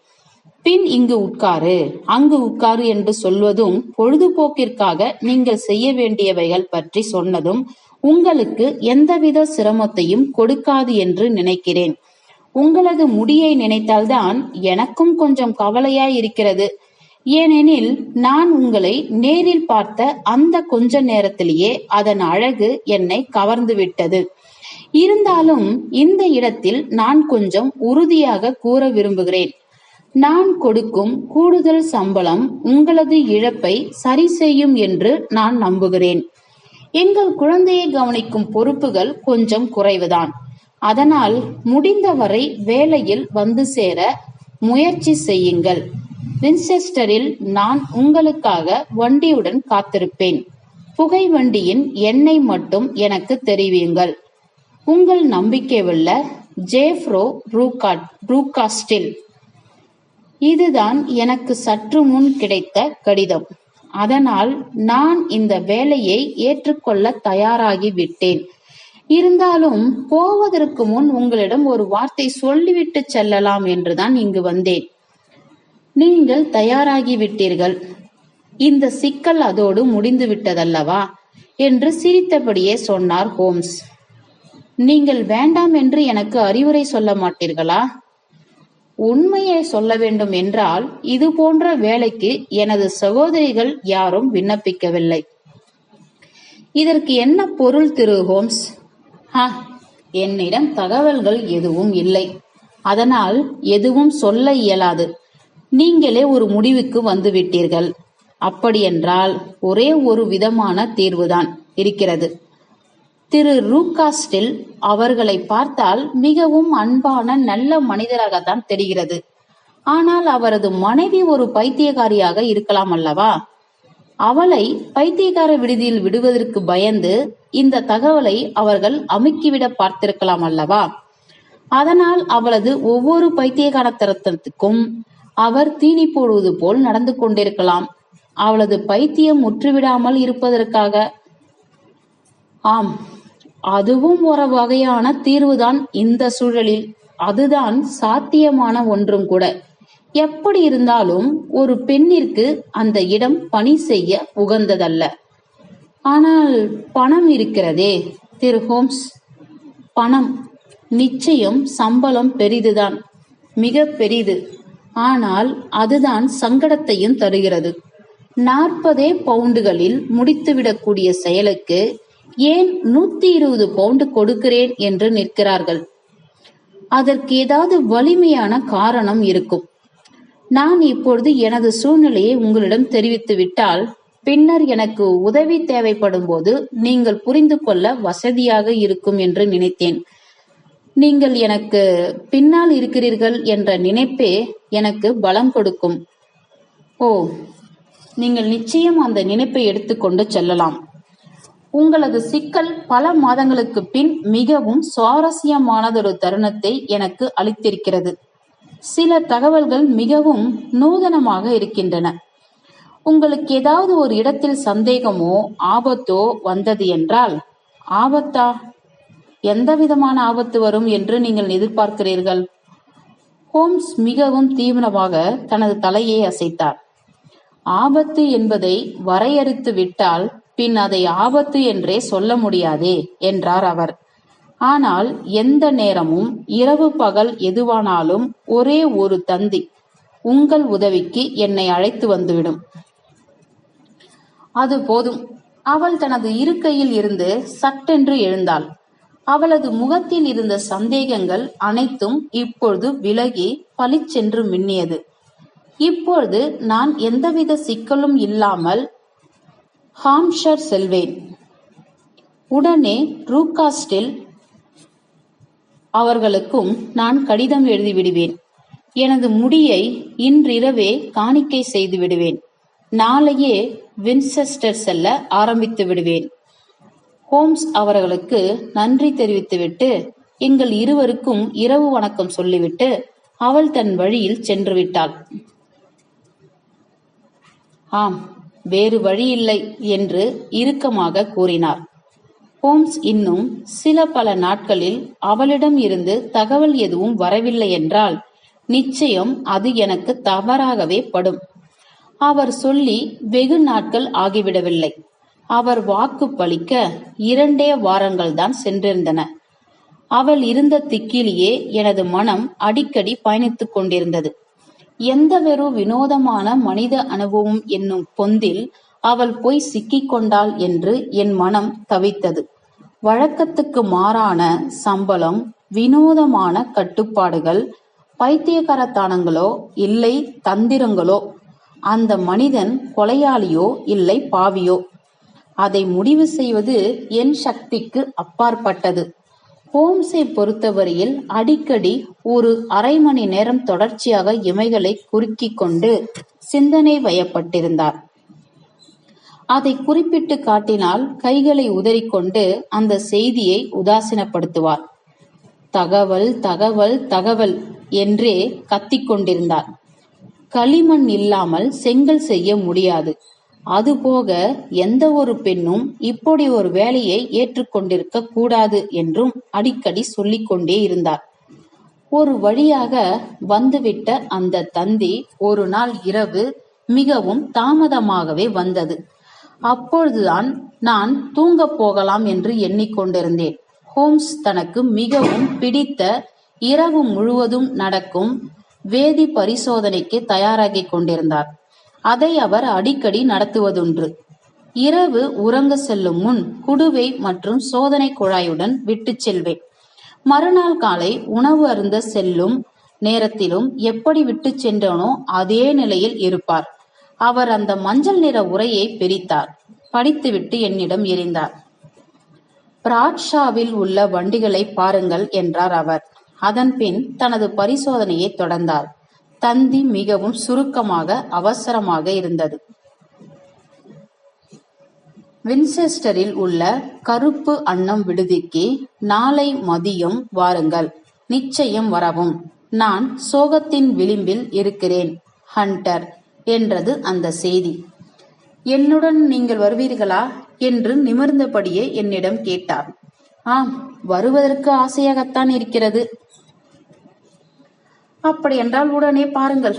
பின் இங்கு உட்காரு, அங்கு உட்காரு என்று சொல்வதும் பொழுதுபோக்கிற்காக நீங்கள் செய்ய வேண்டியவைகள் பற்றி சொன்னதும் உங்களுக்கு எந்தவித சிரமத்தையும் கொடுக்காது என்று நினைக்கிறேன். உங்களது முடியை நினைத்தால்தான் எனக்கும் கொஞ்சம் கவலையாய் இருக்கிறது. ஏனெனில் நான் உங்களை நேரில் பார்த்த அந்த கொஞ்ச நேரத்திலேயே அதன் அழகு என்னை கவர்ந்து விட்டது. இருந்தாலும் இந்த இடத்தில் நான் கொஞ்சம் உறுதியாக கூற விரும்புகிறேன். நான் கொடுக்கும் கூடுதல் சம்பளம் உங்களது இழப்பை சரி செய்யும் என்று நான் நம்புகிறேன். எங்கள் குழந்தையை கவனிக்கும் பொறுப்புகள் கொஞ்சம் குறைவுதான். அதனால் முடிந்தவரை வேலையில் வந்து சேர முயற்சி செய்யுங்கள். வின்செஸ்டரில் நான் உங்களுக்காக வண்டியுடன் காத்திருப்பேன். புகை வண்டியின் எண்ணை மட்டும் எனக்கு தெரிவியுங்கள். உங்கள் நம்பிக்கையுள்ள ஜேஃப்ரோ ரூகாஸ்டில். இதுதான் எனக்கு சற்று முன் கிடைத்த கடிதம். அதனால் நான் இந்த வேலையை ஏற்றுக்கொள்ள தயாராகி விட்டேன். இருந்தாலும் போவதற்கு முன் உங்களிடம் ஒரு வார்த்தை சொல்லிவிட்டு செல்லலாம் என்றுதான் இங்கு வந்தேன். நீங்கள் தயாராகி விட்டீர்கள். இந்த சிக்கல் அதோடு முடிந்து விட்டதல்லவா என்று சிரித்தபடியே சொன்னார் ஹோம்ஸ். நீங்கள் வேண்டாம் என்று எனக்கு அறிவுரை சொல்ல மாட்டீர்களா? உண்மையை சொல்ல வேண்டும் என்றால் இது போன்ற வேலைக்கு எனது சகோதரிகள் யாரும் விண்ணப்பிக்கவில்லை. இதற்கு என்ன பொருள் திரு ஹோம்ஸ்? என்னிடம் தகவல்கள் எதுவும் இல்லை. அதனால் எதுவும் சொல்ல இயலாது. நீங்களே ஒரு முடிவுக்கு வந்து விட்டீர்கள். அப்படியென்றால் ஒரே ஒரு விதமான தீர்வுதான் இருக்கிறது. திரு ரூகாஸ்டில் அவர்களை பார்த்தால் மிகவும் அன்பான நல்ல மனிதராகத்தான் தெரிகிறது. ஆனால் அவரது மனைவி ஒரு பைத்தியக்காரியாக இருக்கலாம் அல்லவா? அவளை பைத்தியக்கார விடுதியில் விடுவதற்கு பயந்து இந்த தகவலை அவர்கள் அமுக்கிவிட பார்த்திருக்கலாம் அல்லவா? அதனால் அவளது ஒவ்வொரு பைத்தியகாரத்தனத்துக்கும் அவர் தீனி போடுவது போல் நடந்து கொண்டிருக்கலாம். அவளது பைத்தியம் முற்றுவிடாமல் இருப்பதற்காக. ஆம், அதுவும் ஒரு வகையான தீர்வுதான் இந்த சூழலில். அதுதான் சாத்தியமான ஒன்றும் கூட. எப்படி இருந்தாலும் ஒரு பெண்ணிற்கு அந்த இடம் பணி செய்ய உகந்ததல்ல. ஆனால் பணம் இருக்கிறதே திரு ஹோம்ஸ், பணம். நிச்சயம் சம்பளம் பெரிதுதான், மிக பெரிது. ஆனால் அதுதான் சங்கடத்தையும் தருகிறது. 40 பவுண்டுகளில் முடித்துவிடக்கூடிய செயலுக்கு ஏன் 120 பவுண்டு கொடுக்கிறேன் என்று நிற்கிறார்கள். அதற்கு ஏதாவது வலிமையான காரணம் இருக்கும். நான் இப்பொழுது எனது சூழ்நிலையை உங்களிடம் தெரிவித்து விட்டால் பின்னர் எனக்கு உதவி தேவைப்படும் போது நீங்கள் புரிந்து கொள்ள வசதியாக இருக்கும் என்று நினைத்தேன். நீங்கள் எனக்கு பின்னால் இருக்கிறீர்கள் என்ற நினைப்பே எனக்கு பலம் கொடுக்கும். ஓ, நீங்கள் நிச்சயம் அந்த நினைப்பை எடுத்துக்கொண்டு செல்லலாம். உங்களது சிக்கல் பல மாதங்களுக்கு பின் மிகவும் சுவாரஸ்யமானதொரு தருணத்தை எனக்கு அளித்திருக்கிறது. சில தகவல்கள் மிகவும் நூதனமாக இருக்கின்றன. உங்களுக்கு ஏதாவது ஒரு இடத்தில் சந்தேகமோ ஆபத்தோ வந்தது என்றால். ஆபத்தா? எந்த விதமான ஆபத்து வரும் என்று நீங்கள் எதிர்பார்க்கிறீர்கள்? ஹோம்ஸ் மிகவும் தீவிரமாக தனது தலையை அசைத்தார். ஆபத்து என்பதை வரையறுத்து விட்டால் பின் அதை ஆபத்து என்றே சொல்ல முடியாதே என்றார் அவர். ஆனால் எந்த நேரமும் இரவு பகல் எதுவானாலும் ஒரே ஒரு தந்தி உங்கள் உதவிக்கு என்னை அழைத்து வந்துவிடும். அது போதும். அவள் தனது இருக்கையில் இருந்து சட்டென்று எழுந்தாள். அவளது முகத்தில் இருந்த சந்தேகங்கள் அனைத்தும் இப்பொழுது விலகி பளிச்சென்று மின்னியது. இப்பொழுது நான் எந்தவித சிக்கலும் இல்லாமல் ஹாம்ஷர் செல்வேன். உடனே ரூகாஸ்டில் அவர்களுக்கும் நான் கடிதம் எழுதிவிடுவேன். எனது முடியை இன்றிரவே காணிக்கை செய்து விடுவேன். நாளையே வின்செஸ்டர் செல்ல ஆரம்பித்து விடுவேன். ஹோம்ஸ் அவர்களுக்கு நன்றி தெரிவித்துவிட்டு எங்கள் இருவருக்கும் இரவு வணக்கம் சொல்லிவிட்டு அவள் தன் வழியில் சென்று விட்டாள். ஆம், வேறு வழியில்லை என்று இறுக்கமாக கூறினார். ஹோம்ஸ் இன்னும் சில பல நாட்களில் அவளிடம் இருந்து தகவல் எதுவும் வரவில்லை என்றால் நிச்சயம் அது எனக்கு தவறாகவே படும். அவர் சொல்லி வெகு நாட்கள் ஆகிவிடவில்லை. அவர் வாக்கு பலிக்க 2 வாரங்கள் தான் சென்றிருந்தன. அவள் இருந்த திக்கிலேயே எனது மனம் அடிக்கடி பயணித்துக் கொண்டிருந்தது. எந்தவொரு வினோதமான மனித அனுபவம் என்னும் பொந்தில் அவள் போய் சிக்கிக் கொண்டாள் என்று என் மனம் தவித்தது. வழக்கத்துக்கு மாறான சம்பளம், வினோதமான கட்டுப்பாடுகள், பைத்தியக்காரத்தனங்களோ இல்லை தந்திரங்களோ. அந்த மனிதன் கொலையாளியோ இல்லை பாவியோ, அதை முடிவு செய்வது என் சக்திக்கு அப்பாற்பட்டது. ஹோம்ஸை பொறுத்தவரையில் அடிக்கடி ஒரு அரை மணி நேரம் தொடர்ச்சியாக இமைகளை குறுக்கிக் கொண்டு சிந்தனை வயப்பட்டிருந்தார். அதை குறிப்பிட்டு காட்டினால் கைகளை உதறிக்கொண்டு அந்த செய்தியை உதாசீனப்படுத்துவார். தகவல் தகவல் தகவல் என்றே கத்திக்கொண்டிருந்தார். களிமண் இல்லாமல் செங்கல் செய்ய முடியாது. அதுபோக எந்த ஒரு பெண்ணும் இப்படி ஒரு வேலையை ஏற்றுக்கொண்டிருக்க கூடாது என்றும் அடிக்கடி சொல்லிக் கொண்டே இருந்தார். ஒரு வழியாக வந்துவிட்ட அந்த தந்தி ஒரு நாள் இரவு மிகவும் தாமதமாகவே வந்தது. அப்பொழுதுதான் நான் தூங்கப் போகலாம் என்று எண்ணிக்கொண்டிருந்தேன். ஹோம்ஸ் தனக்கு மிகவும் பிடித்த இரவு முழுவதும் நடக்கும் வேதி பரிசோதனைக்கு தயாராகிக் கொண்டிருந்தார். அதை அவர் அடிக்கடி நடத்துவதுண்டு. இரவு உறங்க செல்லும் முன் குடுவை மற்றும் சோதனை குழாயுடன் விட்டு செல்வேன். மறுநாள் காலை உணவு அருந்த செல்லும் நேரத்திலும் எப்படி விட்டு சென்றனோ அதே நிலையில் இருப்பார். அவர் அந்த மஞ்சள் நிற உரையை பிரித்தார். படித்துவிட்டு என்னிடம் எறிந்தார். பிராட்ஷாவில் உள்ள வண்டிகளை பாருங்கள் என்றார் அவர். அதன்பின் தனது பரிசோதனையை தொடர்ந்தார். தந்தி மிகவும் சுருக்கமாக அவசரமாக இருந்தது. வின்செஸ்டரில் உள்ள கருப்பு அன்னம் விடுதிக்கு நாளை மதியம் வாருங்கள். நிச்சயம் வரவும். நான் சோகத்தின் விளிம்பில் இருக்கிறேன், ஹண்டர் என்றது அந்த செய்தி. என்னுடன் நீங்கள் வருவீர்களா என்று நிமிர்ந்தபடியே என்னிடம் கேட்டார். ஆம், வருவதற்கு ஆசையாகத்தான் இருக்கிறது. அப்படியென்றால் உடனே பாருங்கள்.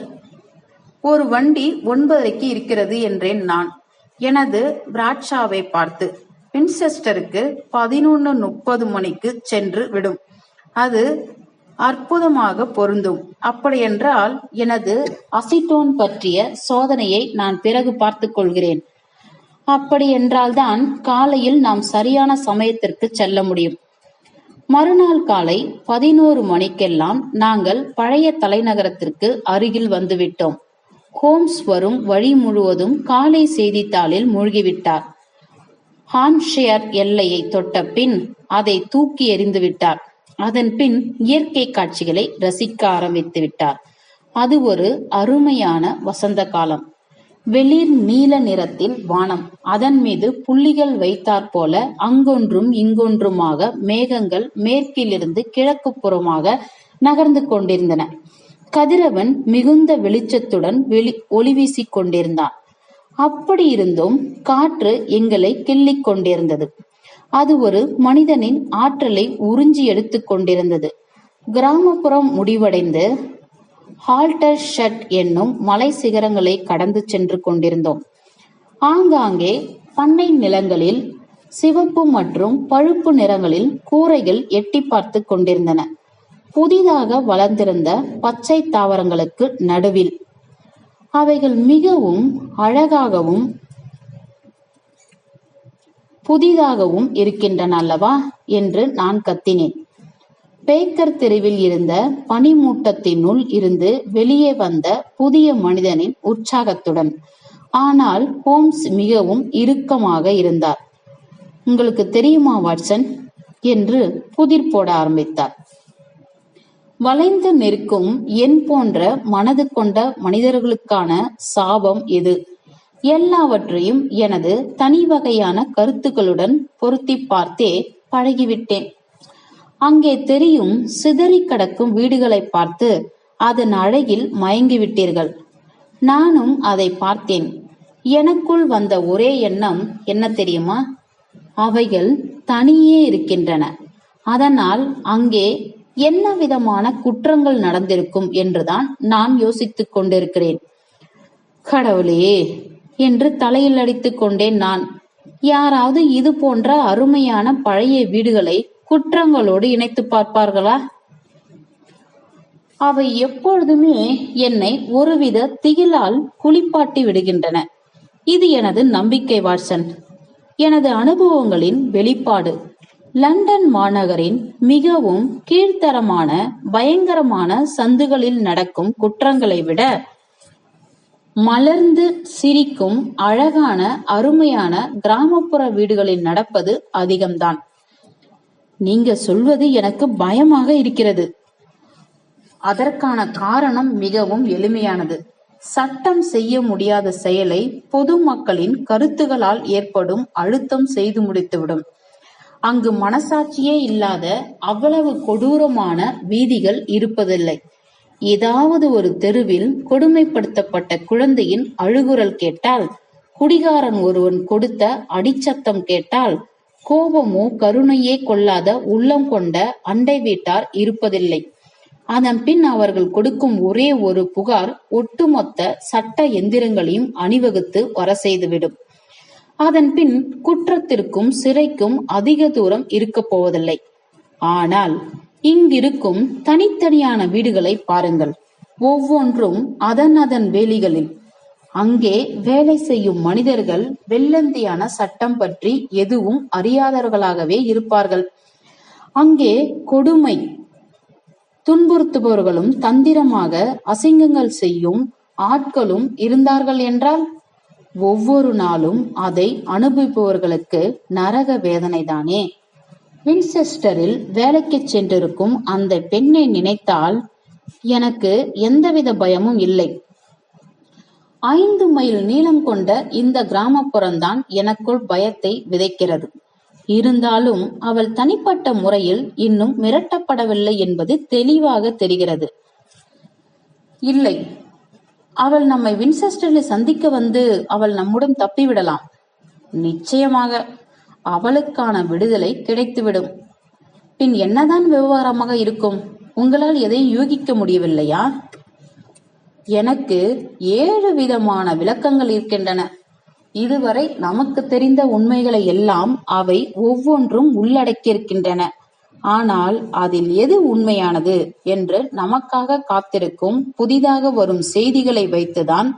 ஒரு வண்டி 9:30 இருக்கிறது என்றேன் நான், எனது பிராட்ஷாவை பார்த்து. வின்செஸ்டருக்கு 11:30 மணிக்கு சென்று விடும். அது அற்புதமாக பொருந்தும். அப்படியென்றால் எனது அசிட்டோன் பற்றிய சோதனையை நான் பிறகு பார்த்துக் கொள்கிறேன். அப்படியென்றால்தான் காலையில் நாம் சரியான சமயத்திற்கு செல்ல முடியும். மறுநாள் காலை 11 மணிக்கெல்லாம் நாங்கள் பழைய தலைநகரத்திற்கு அருகில் வந்துவிட்டோம். ஹோம்ஸ் வரும் வழி முழுவதும் காலை செய்தித்தாளில் மூழ்கிவிட்டார். ஹாம்ப்ஷயர் எல்லையை தொட்ட பின் அதை தூக்கி எறிந்து விட்டார். அதன் பின் இயற்கை காட்சிகளை ரசிக்க ஆரம்பித்து விட்டார். அது ஒரு அருமையான வசந்த காலம். வெளிர் நீல நிறத்தில் வானம், அதன் மீது புள்ளிகள் வைத்தாற் போல அங்கொன்றும் இங்கொன்றுமாக மேகங்கள் மேற்கிலிருந்து கிழக்கு புறமாக நகர்ந்து கொண்டிருந்தன. கதிரவன் மிகுந்த வெளிச்சத்துடன் ஒளி வீசிக் கொண்டிருந்தான். அப்படி இருந்தும் காற்று எங்களை கிள்ளிக் கொண்டிருந்தது. அது ஒரு மனிதனின் ஆற்றலை உறிஞ்சி எடுத்துக் கொண்டிருந்தது. கிராமப்புறம் முடிவடைந்து ஹால்டர்ஷட் என்னும் மலை சிகரங்களை கடந்து சென்று கொண்டிருந்தோம். ஆங்காங்கே பண்ணை நிலங்களில் சிவப்பு மற்றும் பழுப்பு நிறங்களில் கூரைகள் எட்டி பார்த்து கொண்டிருந்தன. புதிதாக வளர்ந்திருந்த பச்சை தாவரங்களுக்கு நடுவில் அவைகள் மிகவும் அழகாகவும் புதிதாகவும் இருக்கின்றன அல்லவா என்று நான் கத்தினேன். பேக்கர் தெருவில் இருந்த பனிமூட்டத்தினுள் இருந்து வெளியே வந்த புதிய மனிதனின் உற்சாகத்துடன். ஆனால் ஹோம்ஸ் மிகவும் இறுக்கமாக இருந்தார். உங்களுக்கு தெரியுமா வாட்சன் என்று புதிர் போட ஆரம்பித்தார். வளைந்து நிற்கும் என் போன்ற மனது கொண்ட மனிதர்களுக்கான சாபம் இது. எல்லாவற்றையும் எனது தனி வகையான கருத்துக்களுடன் பொருத்தி பார்த்தே பழகிவிட்டேன். அங்கே தெரியும் சிதறி கிடக்கும் வீடுகளை பார்த்து அதன் அழகில் மயங்கிவிட்டீர்கள். நானும் அதை பார்த்தேன். எனக்குள் வந்த ஒரே எண்ணம் என்ன தெரியுமா? அவைகள் தனியே இருக்கின்றன. அதனால் அங்கே என்ன விதமான குற்றங்கள் நடந்திருக்கும் என்றுதான் நான் யோசித்துக் கொண்டிருக்கிறேன். கடவுளே என்று தலையில் அடித்துக் கொண்டேன் நான். யாராவது இது போன்ற அருமையான பழைய வீடுகளை குற்றங்களோடு இணைத்து பார்ப்பார்களா? அவை எப்பொழுதுமே என்னை ஒருவித திகிலால் குளிப்பாட்டி விடுகின்றன. இது எனது நம்பிக்கை வாட்சன், எனது அனுபவங்களின் வெளிப்பாடு. லண்டன் மாநகரின் மிகவும் கீழ்த்தரமான பயங்கரமான சந்துகளில் நடக்கும் குற்றங்களை விட மலர்ந்து சிரிக்கும் அழகான அருமையான கிராமப்புற வீடுகளில் நடப்பது அதிகம்தான். நீங்க சொல்வது எனக்கு பயமாக இருக்கிறது. அதற்கான காரணம் மிகவும் எளிமையானது. சட்டம் செய்ய முடியாத செயலை பொதுமக்களின் கருத்துகளால் ஏற்படும் அழுத்தம் செய்து முடித்துவிடும். அங்கு மனசாட்சியே இல்லாத அவ்வளவு கொடூரமான வீதிகள் இருப்பதில்லை. ஏதாவது ஒரு தெருவில் கொடுமைப்படுத்தப்பட்ட குழந்தையின் அழுகுரல் கேட்டால், குடிகாரன் ஒருவன் கொடுத்த அடிச்சத்தம் கேட்டால், கோபமோ கருணையே கொள்ளாத உள்ளம் கொண்ட அண்டை வீட்டார் இருப்பதில்லை. அதன் பின் அவர்கள் கொடுக்கும் ஒரே ஒரு புகார் ஒட்டுமொத்த சட்ட எந்திரங்களையும் அணிவகுத்து வர செய்துவிடும். அதன் பின் குற்றத்திற்கும் சிறைக்கும் அதிக தூரம் இருக்க போவதில்லை. ஆனால் இங்கிருக்கும் தனித்தனியான வீடுகளை பாருங்கள். ஒவ்வொன்றும் அதன் வேலிகளில். அங்கே வேலை செய்யும் மனிதர்கள் வெள்ளந்தியான சட்டம் பற்றி எதுவும் அறியாதவர்களாகவே இருப்பார்கள். அங்கே கொடுமை துன்புறுத்துபவர்களும் தந்திரமாக அசிங்கங்கள் செய்யும் ஆட்களும் இருந்தார்கள் என்றால், ஒவ்வொரு நாளும் அதை அனுபவிப்பவர்களுக்கு நரக வேதனைதானே. வின்செஸ்டரில் வேலைக்கு சென்றிருக்கும் அந்த பெண்ணை நினைத்தால் எனக்கு எந்தவித பயமும் இல்லை. 5 மைல் நீளம் கொண்ட இந்த கிராமப்புறம்தான் எனக்குள் பயத்தை விதைக்கிறது. இருந்தாலும் அவள் தனிப்பட்ட முறையில் இன்னும் மிரட்டப்படவில்லை என்பது தெளிவாக தெரிகிறது. இல்லை, அவள் நம்மை வின்செஸ்டரில் சந்திக்க வந்து அவள் நம்முடன் தப்பிவிடலாம். நிச்சயமாக அவளுக்கான விடுதலை கிடைத்துவிடும். பின் என்னதான் விவகாரமாக இருக்கும்? உங்களால் எதையும் யூகிக்க முடியவில்லையா? எனக்கு 7 விதமான விளக்கங்கள் இருக்கின்றன. இதுவரை நமக்கு தெரிந்த உண்மைகளை எல்லாம் அவை ஒவ்வொன்றும் உள்ளடக்கியிருக்கின்றன. ஆனால் அதில் எது உண்மையானது என்று நமக்காக காத்திருக்கும் புதிதாக வரும் செய்திகளை வைத்துதான்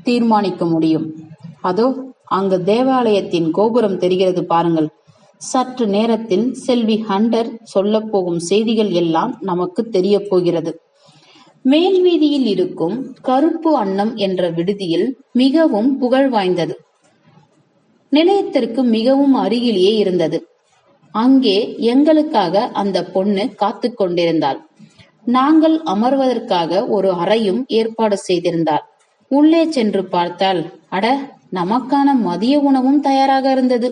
தீர்மானிக்க முடியும். அதோ அங்கு தேவாலயத்தின் கோபுரம் தெரிகிறது பாருங்கள். சற்று நேரத்தில் செல்வி ஹண்டர் சொல்ல போகும் செய்திகள் எல்லாம் நமக்கு தெரிய போகிறது. மேல் வீதியில் இருக்கும் கருப்பு அன்னம் என்ற விடுதியில் மிகவும் புகழ் வாய்ந்தது. நிலையத்திற்கு மிகவும் அருகிலேயே இருந்தது. அங்கே எங்களுக்காக அந்த பொண்ணு காத்து கொண்டிருந்தாள். நாங்கள் அமர்வதற்காக ஒரு அறையும் ஏற்பாடு செய்திருந்தார். உள்ளே சென்று பார்த்தால், அட, நமக்கான மதிய உணவும் தயாராக இருந்தது.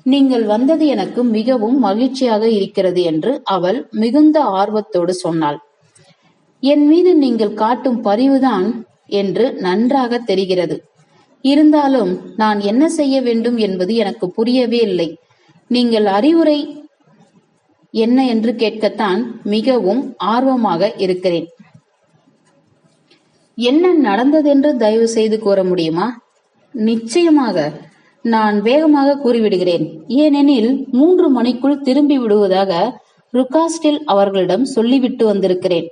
நீங்கள் வந்தது எனக்கு மிகவும் மகிழ்ச்சியாக இருக்கிறது என்று அவள் மிகுந்த ஆர்வத்தோடு சொன்னாள். என் மீது நீங்கள் காட்டும் பரிவுதான் என்று நன்றாக தெரிகிறது. இருந்தாலும் நான் என்ன செய்ய வேண்டும் என்பது எனக்கு புரியவே இல்லை. நீங்கள் அறிவுரை என்ன என்று கேட்கத்தான் மிகவும் ஆர்வமாக இருக்கிறேன். என்ன நடந்ததென்று தயவு செய்து கூற முடியுமா? நிச்சயமாக நான் வேகமாக கூறிவிடுகிறேன். ஏனெனில் 3 மணிக்குள் திரும்பி விடுவதாக ருகாஸ்டில் அவர்களிடம் சொல்லிவிட்டு வந்திருக்கிறேன்.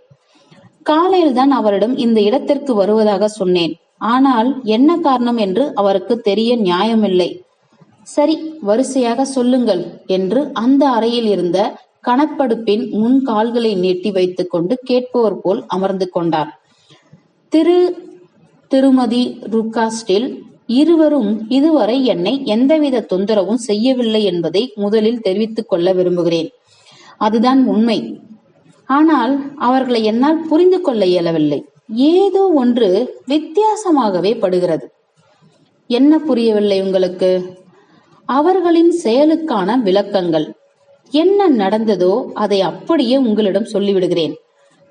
காலையில் தான் அவரிடம் இந்த இடத்திற்கு வருவதாக சொன்னேன். ஆனால் என்ன காரணம் என்று அவருக்கு தெரிய நியாயமில்லை. சரி, வரிசையாக சொல்லுங்கள் என்று அந்த அறையில் இருந்த கணப்படுப்பின் முன் கால்களை நீட்டி வைத்துக் கொண்டு கேட்பவர் போல் அமர்ந்து கொண்டார். திருமதி ருகாஸ்டில் இருவரும் இதுவரை என்னை எந்தவித தொந்தரவும் செய்யவில்லை என்பதை முதலில் தெரிவித்துக் கொள்ள விரும்புகிறேன். அதுதான் உண்மை. ஆனால் அவர்களை என்னால் புரிந்து கொள்ள இயலவில்லை. ஏதோ ஒன்று வித்தியாசமாகவே படுகிறது. என்ன புரியவில்லை உங்களுக்கு? அவர்களின் செயலுக்கான விளக்கங்கள். என்ன நடந்ததோ அதை அப்படியே உங்களிடம் சொல்லிவிடுகிறேன்.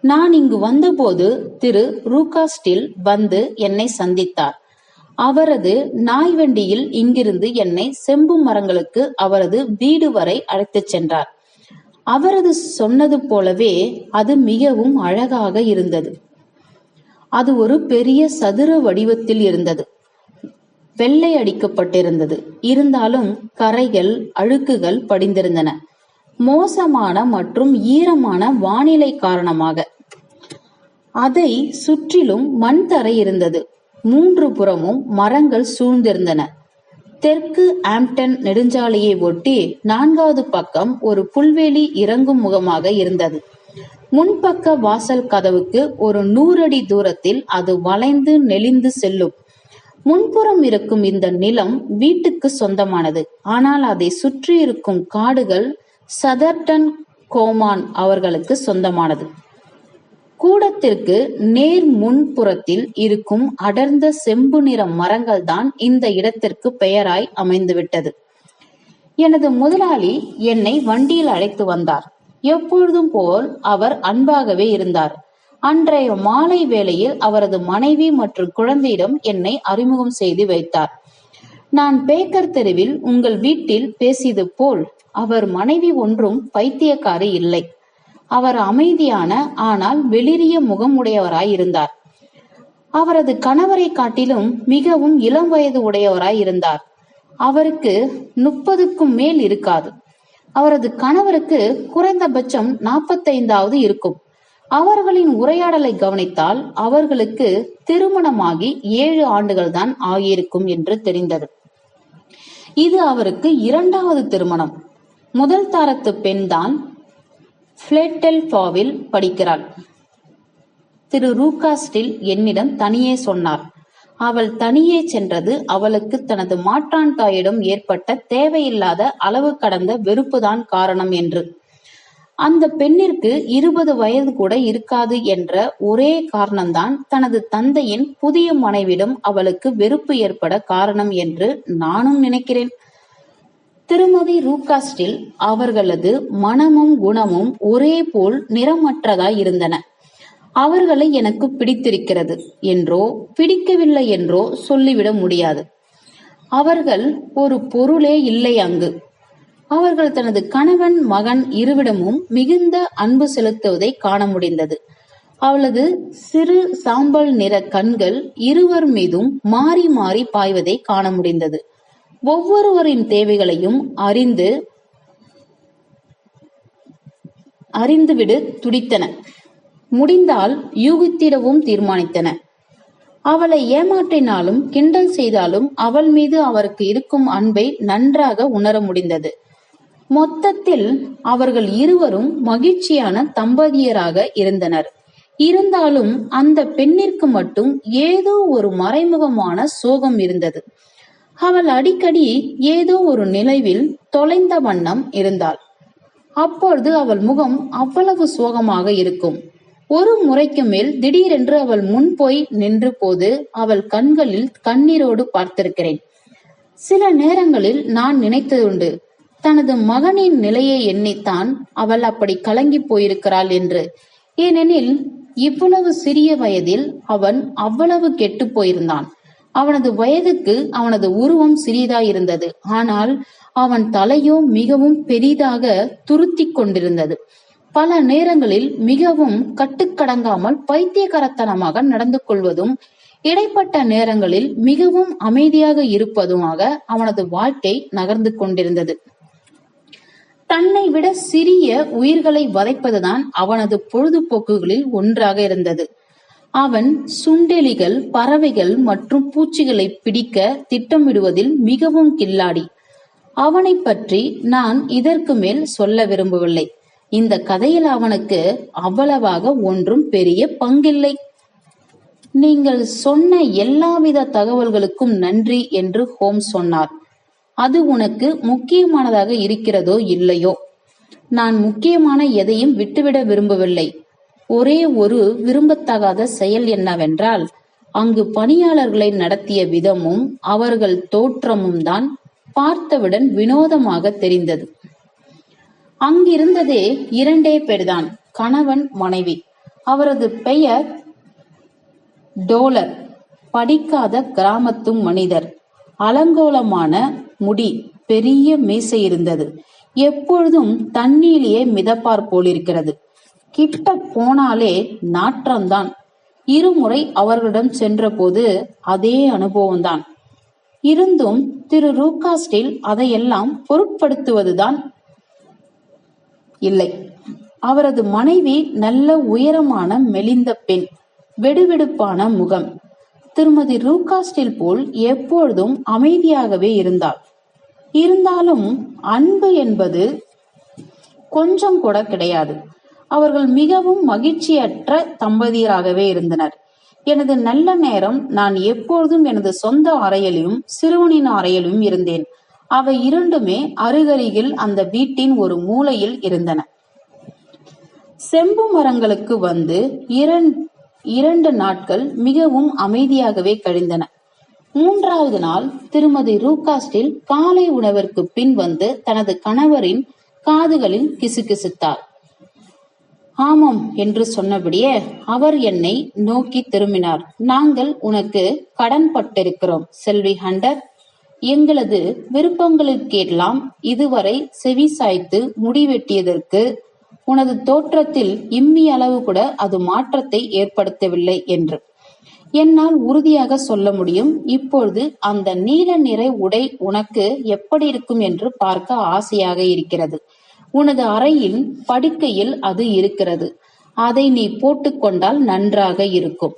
நான் இங்கு வந்தபோது திரு ருகாஸ்டில் வந்து என்னை சந்தித்தார். அவரது நாய் வண்டியில் இங்கிருந்து என்னை செம்பு மரங்களுக்கு அவரது வீடு வரை அழைத்துச் சென்றார். அவரது சொன்னது போலவே அது மிகவும் அழகாக இருந்தது. அது ஒரு பெரிய சதுர வடிவத்தில் இருந்தது. வெள்ளை அடிக்கப்பட்டிருந்தது. இருந்தாலும் கரைகள், அழுக்குகள் படிந்திருந்தன. மோசமான மற்றும் ஈரமான வானிலை காரணமாக அதை சுற்றிலும் மண் தரை இருந்தது. 3 புறமும் மரங்கள் சூழ்ந்திருந்தன. தெற்கு ஆம்டன் நெடுஞ்சாலையை ஒட்டி 4வது பக்கம் ஒரு புல்வெளி இறங்கும் முகமாக இருந்தது. முன்பக்க வாசல் கதவுக்கு ஒரு 100 அடி தூரத்தில் அது வளைந்து நெளிந்து செல்லும். முன்புறம் இருக்கும் இந்த நிலம் வீட்டுக்கு சொந்தமானது. ஆனால் அதை சுற்றி இருக்கும் காடுகள் சதர்டன் கோமான் அவர்களுக்கு சொந்தமானது. கூடத்திற்கு நேர் முன்புறத்தில் இருக்கும் அடர்ந்த செம்பு நிற மரங்கள் தான் இந்த இடத்திற்கு பெயராய் அமைந்துவிட்டது. எனது முதலாளி என்னை வண்டியில் அழைத்து வந்தார். எப்பொழுதும் போல் அவர் அன்பாகவே இருந்தார். அன்றைய மாலை வேளையில் அவரது மனைவி மற்றும் குழந்தையிடம் என்னை அறிமுகம் செய்து வைத்தார். நான் பேக்கர் தெருவில் உங்கள் வீட்டில் பேசியது போல் அவர் மனைவி ஒன்றும் பைத்தியக்காரி இல்லை. அவர் அமைதியான ஆனால் வெளிரிய முகமுடையவராய் இருந்தார். அவரது கணவரை காட்டிலும் மிகவும் இளம் வயது உடையவராய் இருந்தார். அவருக்கு 30க்கும் மேல் இருக்காது. அவரது கணவருக்கு குறைந்தபட்சம் 45வது இருக்கும். அவர்களின் உரையாடலை கவனித்தால் அவர்களுக்கு திருமணமாகி 7 ஆண்டுகள் தான் ஆகியிருக்கும் என்று தெரிந்தது. இது அவருக்கு 2வது திருமணம். முதல் தாரத்து பெண் தான் பிளேடெல்பாவில் படிக்கிறாள். திரு ருகாஸ்டில் என்னிடம் தனியே சொன்னார். அவள் தனியே சென்றது அவளுக்கு தனது மாற்றான் தாயிடம் ஏற்பட்ட தேவையில்லாத அளவு கடந்த வெறுப்புதான் காரணம் என்று. அந்த பெண்ணிற்கு 20 வயது கூட இருக்காது என்ற ஒரே காரணம்தான் தனது தந்தையின் புதிய மனைவிடம் அவளுக்கு வெறுப்பு ஏற்பட காரணம் என்று நானும் நினைக்கிறேன். திருமதி ரூகாஸ்டில் அவர்களது மனமும் குணமும் ஒரே போல் நிறமற்றதாய் இருந்தன. அவர்களை எனக்கு பிடித்திருக்கிறது என்றோ பிடிக்கவில்லை என்றோ சொல்லிவிட முடியாது. அவர்கள் ஒரு பொருளே இல்லை அங்கு. அவர்கள் தனது கணவன் மகன் இருவிடமும் மிகுந்த அன்பு செலுத்துவதை காண முடிந்தது. அவளது சிறு சாம்பல் நிற கண்கள் இருவர் மீதும் மாறி மாறி பாய்வதை காண முடிந்தது. ஒவ்வொருவரின் தேவைகளையும் அறிந்துவிடு துடித்தன. முடிந்தால் யூகித்திடவும் தீர்மானித்தன. அவளை ஏமாற்றினாலும் கிண்டல் செய்தாலும் அவள் மீது அவருக்கு இருக்கும் அன்பை நன்றாக உணர முடிந்தது. மொத்தத்தில் அவர்கள் இருவரும் மகிழ்ச்சியான தம்பதியராக இருந்தனர். இருந்தாலும் அந்த பெண்ணிற்கு மட்டும் ஏதோ ஒரு மறைமுகமான சோகம் இருந்தது. அவள் அடிக்கடி ஏதோ ஒரு நிலைவில் தொலைந்த வண்ணம் இருந்தாள். அப்பொழுது அவள் முகம் அவ்வளவு சோகமாக இருக்கும். ஒரு முறைக்கு மேல் திடீரென்று அவள் முன் போய் நின்று போது அவள் கண்களில் கண்ணீரோடு பார்த்திருக்கிறேன். சில நேரங்களில் நான் நினைத்ததுண்டு, தனது மகனின் நிலையை எண்ணித்தான் அவள் அப்படி கலங்கி போயிருக்கிறாள் என்று. ஏனெனில் இவ்வளவு சிறிய வயதில் அவன் அவ்வளவு கெட்டு போயிருந்தான். அவனது வயதுக்கு அவனது உருவம் சிறியதாயிருந்தது. ஆனால் அவன் தலையோ மிகவும் பெரிதாக துருத்தி கொண்டிருந்தது. பல நேரங்களில் மிகவும் கட்டுக்கடங்காமல் பைத்தியக்காரத்தனமாக நடந்து கொள்வதும், இடைப்பட்ட நேரங்களில் மிகவும் அமைதியாக இருப்பதுமாக அவனது வாழ்க்கை நகர்ந்து கொண்டிருந்தது. தன்னை விட சிறிய உயிர்களை வதைப்பதுதான் அவனது பொழுதுபோக்குகளில் ஒன்றாக இருந்தது. அவன் சுண்டெலிகள், பறவைகள் மற்றும் பூச்சிகளை பிடிக்க திட்டமிடுவதில் மிகவும் கில்லாடி. அவனை பற்றி நான் இதற்கு மேல் சொல்ல விரும்பவில்லை. இந்த கதையில் அவனுக்கு அவ்வளவாக ஒன்றும் பெரிய பங்கில்லை. நீங்கள் சொன்ன எல்லாவித தகவல்களுக்கும் நன்றி என்று ஹோம்ஸ் சொன்னார். அது உனக்கு முக்கியமானதாக இருக்கிறதோ இல்லையோ, நான் முக்கியமான எதையும் விட்டுவிட விரும்பவில்லை. ஒரே ஒரு விரும்பத்தகாத செயல் என்னவென்றால், அங்கு பணியாளர்களை நடத்திய விதமும் அவர்கள் தோற்றமும் தான் பார்த்தவுடன் வினோதமாக தெரிந்தது. அங்கிருந்ததே 2 பேர்தான், கணவன் மனைவி. அவரது பெயர் டோலர். படிக்காத கிராமத்து மனிதர். அலங்கோலமான முடி, பெரிய மீசை இருந்தது. எப்பொழுதும் தண்ணீரிலே மிதப்பார் போலிருக்கிறது. கிட்ட போனாலே நாற்றம்தான். இருமுறை அவர்களிடம் சென்ற போது அதே அனுபவம்தான். இருந்தும் திரு ரூகாஸ்டில் அதையெல்லாம் பொருட்படுத்துவதுதான் இல்லை. அவரது மனைவி நல்ல உயரமான மெலிந்த பெண், வெடுவெடுப்பான முகம். திருமதி ரூகாஸ்டில் போல் எப்பொழுதும் அமைதியாகவே இருந்தாள். இருந்தாலும் அன்பு என்பது கொஞ்சம் கூட கிடையாது. அவர்கள் மிகவும் மகிழ்ச்சியற்ற தம்பதியராகவே இருந்தனர். எனது நல்ல நேரம் நான் எப்பொழுதும் எனது சொந்த அறையிலும் சிறுவனின் அறையிலும் இருந்தேன். அவை இரண்டுமே அருகருகில் அந்த வீட்டின் ஒரு மூலையில் இருந்தன. செம்பு மரங்களுக்கு வந்து 2 நாட்கள் மிகவும் அமைதியாகவே கழிந்தன. 3வது நாள் திருமதி ரூகாஸ்டில் காலை உணவிற்கு பின் வந்து தனது கணவரின் காதுகளில் கிசுகிசுத்தார். ஆமாம் என்று சொன்னபடியே அவர் என்னை நோக்கி திரும்பினார். நாங்கள் உனக்கு கடன் பட்டிருக்கிறோம் செல்வி ஹண்டர். எங்களது விருப்பங்களுக்கெல்லாம் இதுவரை செவி சாய்த்து முடிவெட்டியதற்கு உனது தோற்றத்தில் இம்மி அளவு கூட அது மாற்றத்தை ஏற்படுத்தவில்லை என்று என்னால் உறுதியாக சொல்ல முடியும். இப்பொழுது அந்த நீல நிற உடை உனக்கு எப்படி இருக்கும் என்று பார்க்க ஆசையாக இருக்கிறது. உனது அறையில் படுக்கையில் அது இருக்கிறது. அதை நீ போட்டுக்கொண்டால் நன்றாக இருக்கும்.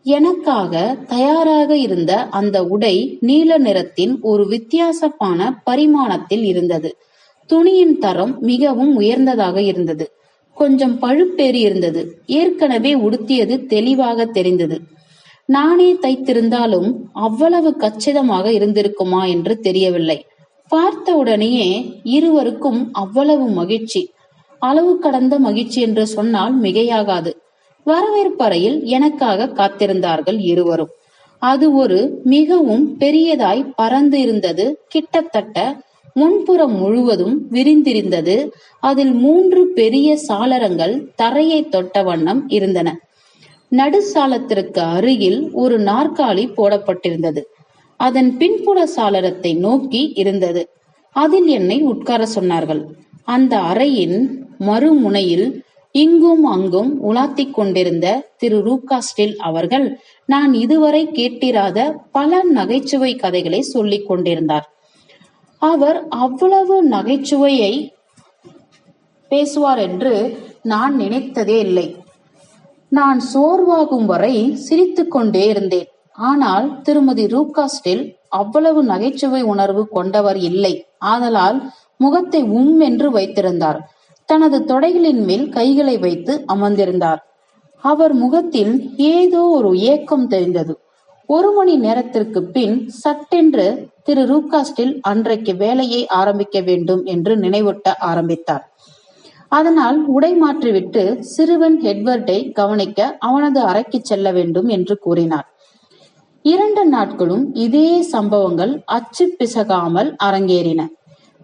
எனக்காக தயாராக இருந்த அந்த உடை நீல நிறத்தின் ஒரு வித்தியாசமான பரிமாணத்தில் இருந்தது. துணியின் தரம் மிகவும் உயர்ந்ததாக இருந்தது. கொஞ்சம் பழுப்பேறி இருந்தது. ஏற்கனவே உடுத்தியது தெளிவாக தெரிந்தது. நானே தைத்திருந்தாலும் அவ்வளவு கச்சிதமாக இருந்திருக்குமா என்று தெரியவில்லை. பார்த்த உடனேயே இருவருக்கும் அவ்வளவு மகிழ்ச்சி. அளவு கடந்த மகிழ்ச்சி என்று சொன்னால் மிகையாகாது. வரவேற்பறையில் எனக்காக காத்திருந்தார்கள் இருவரும். அது ஒரு மிகவும் பெரியதாய் பறந்து இருந்தது. கிட்டத்தட்ட முன்புறம் முழுவதும் விரிந்திருந்தது. அதில் 3 பெரிய சாளரங்கள் தரையை தொட்ட வண்ணம் இருந்தன. நடுசாலத்திற்கு அருகில் ஒரு நாற்காலி போடப்பட்டிருந்தது. அதன் பின்புற சாளரத்தை நோக்கி இருந்தது. அதில் என்னை உட்கார சொன்னார்கள். அந்த அறையின் மறுமுனையில் இங்கும் அங்கும் உலாத்திக் கொண்டிருந்த திரு ரூகாஸ்டில் அவர்கள் நான் இதுவரை கேட்டிராத பல நகைச்சுவை கதைகளை சொல்லிக் கொண்டிருந்தார். அவர் அவ்வளவு நகைச்சுவையை பேசுவார் என்று நான் நினைத்ததே இல்லை. நான் சோர்வாகும் வரை சிரித்துக் கொண்டே இருந்தேன். ஆனால் திருமதி ரூகாஸ்டில் அவ்வளவு நகைச்சுவை உணர்வு கொண்டவர் இல்லை. ஆதலால் முகத்தை என்று வைத்திருந்தார். தனது தொடைகளின் மேல் கைகளை வைத்து அமர்ந்திருந்தார். அவர் முகத்தில் ஏதோ ஒரு ஏக்கம் தெரிந்தது. 1 மணி நேரத்திற்கு பின் சட்டென்று திரு ரூகாஸ்டில் அன்றைக்கு வேலையை ஆரம்பிக்க வேண்டும் என்று நினைவூட்ட ஆரம்பித்தார். அதனால் உடை மாற்றிவிட்டு சிறுவன் எட்வர்டை கவனிக்க அவனது அறைக்கு செல்ல வேண்டும் என்று கூறினார். 2 நாட்களும் இதே சம்பவங்கள் அச்சு பிசகாமல் அரங்கேறின.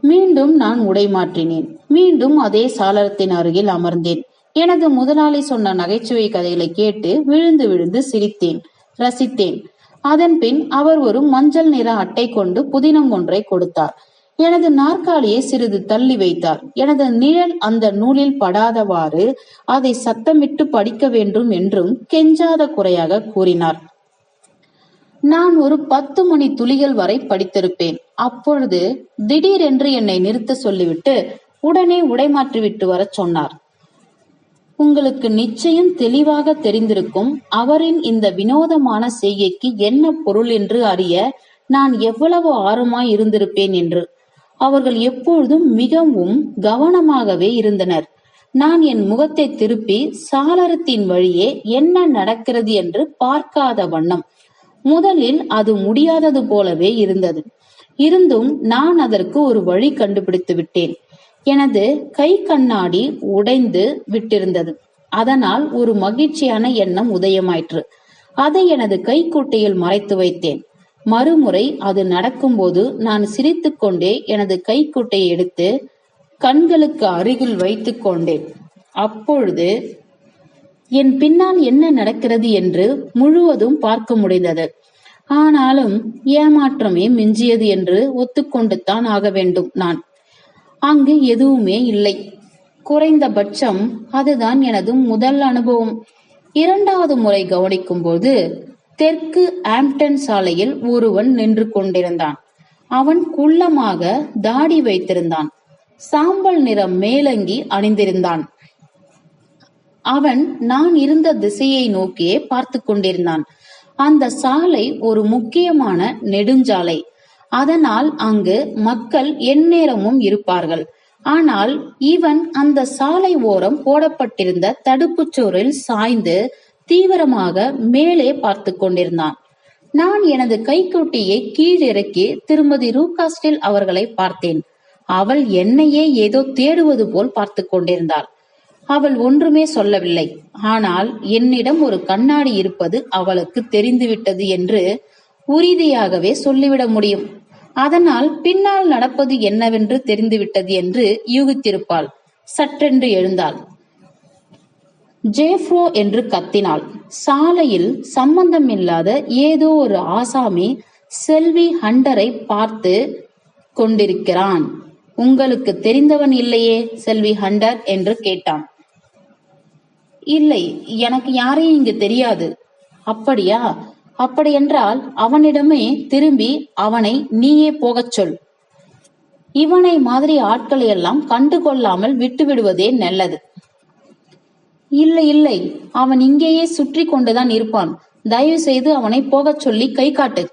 மீண்டும் நான் உடை மாற்றினேன். மீண்டும் அதே சாளரத்தின் அருகில் அமர்ந்தேன். எனது முதலாளி சொன்ன நகைச்சுவை கதைகளை கேட்டு விழுந்து விழுந்து சிரித்தேன், ரசித்தேன். அதன் பின் அவர் ஒரு மஞ்சள் நிற அட்டை கொண்டு புதினம் ஒன்றை கொடுத்தார். எனது நாற்காலியை சிறிது தள்ளி வைத்தார். எனது நிழல் அந்த நூலில் படாதவாறு அதை சத்தமிட்டு படிக்க வேண்டும் என்றும் கெஞ்சாத குறையாக கூறினார். நான் ஒரு 10 மணி துளிகள் வரை படித்திருப்பேன். அப்பொழுது திடீரென்று என்னை நிறுத்த சொல்லிவிட்டு உடனே உடை மாற்றிவிட்டு வர சொன்னார். உங்களுக்கு நிச்சயம் தெளிவாக தெரிந்திருக்கும் அவரின் இந்த வினோதமான செய்கைக்கு என்ன பொருள் என்று அறிய நான் எவ்வளவு ஆர்வமாய் இருந்திருப்பேன் என்று. அவர்கள் எப்பொழுதும் மிகவும் கவனமாகவே இருந்தனர். நான் என் முகத்தை திருப்பி சாளரத்தின் வழியே என்ன நடக்கிறது என்று பார்க்காத வண்ணம். முதலில் அது முடியாதது போலவே இருந்தது. இருந்தும் நான் அதற்கு ஒரு வழி கண்டுபிடித்து விட்டேன். எனது கை கண்ணாடி உடைந்து விட்டிருந்தது. அதனால் ஒரு மகிழ்ச்சியான எண்ணம் உதயமாயிற்று. அதை எனது கைக்குட்டையில் மறைத்து வைத்தேன். மறுமுறை அது நடக்கும்போது நான் சிரித்துக் கொண்டே எனது கைக்குட்டையை எடுத்து கண்களுக்கு அருகில் வைத்துக் கொண்டேன். அப்பொழுது என் பின்னால் என்ன நடக்கிறது என்று முழுவதும் பார்க்க முடிந்தது. ஆனாலும் ஏமாற்றமே மிஞ்சியது என்று ஒத்துக்கொண்டுத்தான் ஆக வேண்டும். நான் அங்கு எதுவுமே இல்லை. குறைந்தபட்சம் அதுதான் எனது முதல் அனுபவம். 2வது முறை கவனிக்கும் போது தெற்கு ஆம்டன் சாலையில் ஒருவன் நின்று கொண்டிருந்தான். அவன் குள்ளமாக தாடி வைத்திருந்தான். சாம்பல் நிற மேலங்கி அணிந்திருந்தான். அவன் நான் இருந்த திசையை நோக்கியே பார்த்து கொண்டிருந்தான். அந்த சாலை ஒரு முக்கியமான நெடுஞ்சாலை. அதனால் அங்கு மக்கள் எந்நேரமும் இருப்பார்கள். ஆனால் இவன் அந்த சாலை ஓரம் போடப்பட்டிருந்த தடுப்புச் சுவரில் சாய்ந்து தீவிரமாக மேலே பார்த்து கொண்டிருந்தான். நான் எனது கைக்குட்டியை கீழிறக்கி திருமதி ரூகாஸ்டில் அவர்களை பார்த்தேன். அவள் என்னையே ஏதோ தேடுவது போல் பார்த்து கொண்டிருந்தாள். அவள் ஒன்றுமே சொல்லவில்லை. ஆனால் என்னிடம் ஒரு கண்ணாடி இருப்பது அவளுக்கு தெரிந்துவிட்டது என்று உறுதியாகவே சொல்லிவிட முடியும். அதனால் பின்னால் நடப்பது என்னவென்று தெரிந்துவிட்டது என்று யூகித்திருப்பாள். சற்றென்று எழுந்தாள். ஜேஃப்ரோ என்று கத்தினாள். சாலையில் சம்பந்தமில்லாத ஏதோ ஒரு ஆசாமி செல்வி ஹண்டரை பார்த்து கொண்டிருக்கிறான். உங்களுக்கு தெரிந்தவன் இல்லையே செல்வி ஹண்டர் என்று கேட்டான். இல்லை, எனக்கு யாரையும் இங்கு தெரியாது. அப்படியா? அப்படியென்றால் அவனிடமே திரும்பி அவனை நீயே போகச் சொல். இவனை மாதிரி ஆட்களை எல்லாம் கண்டுகொள்ளாமல் விட்டுவிடுவதே நல்லது. இல்லை இல்லை, அவன் இங்கேயே சுற்றி கொண்டுதான் இருப்பான். தயவு செய்து அவனை போகச் சொல்லி கை காட்டு.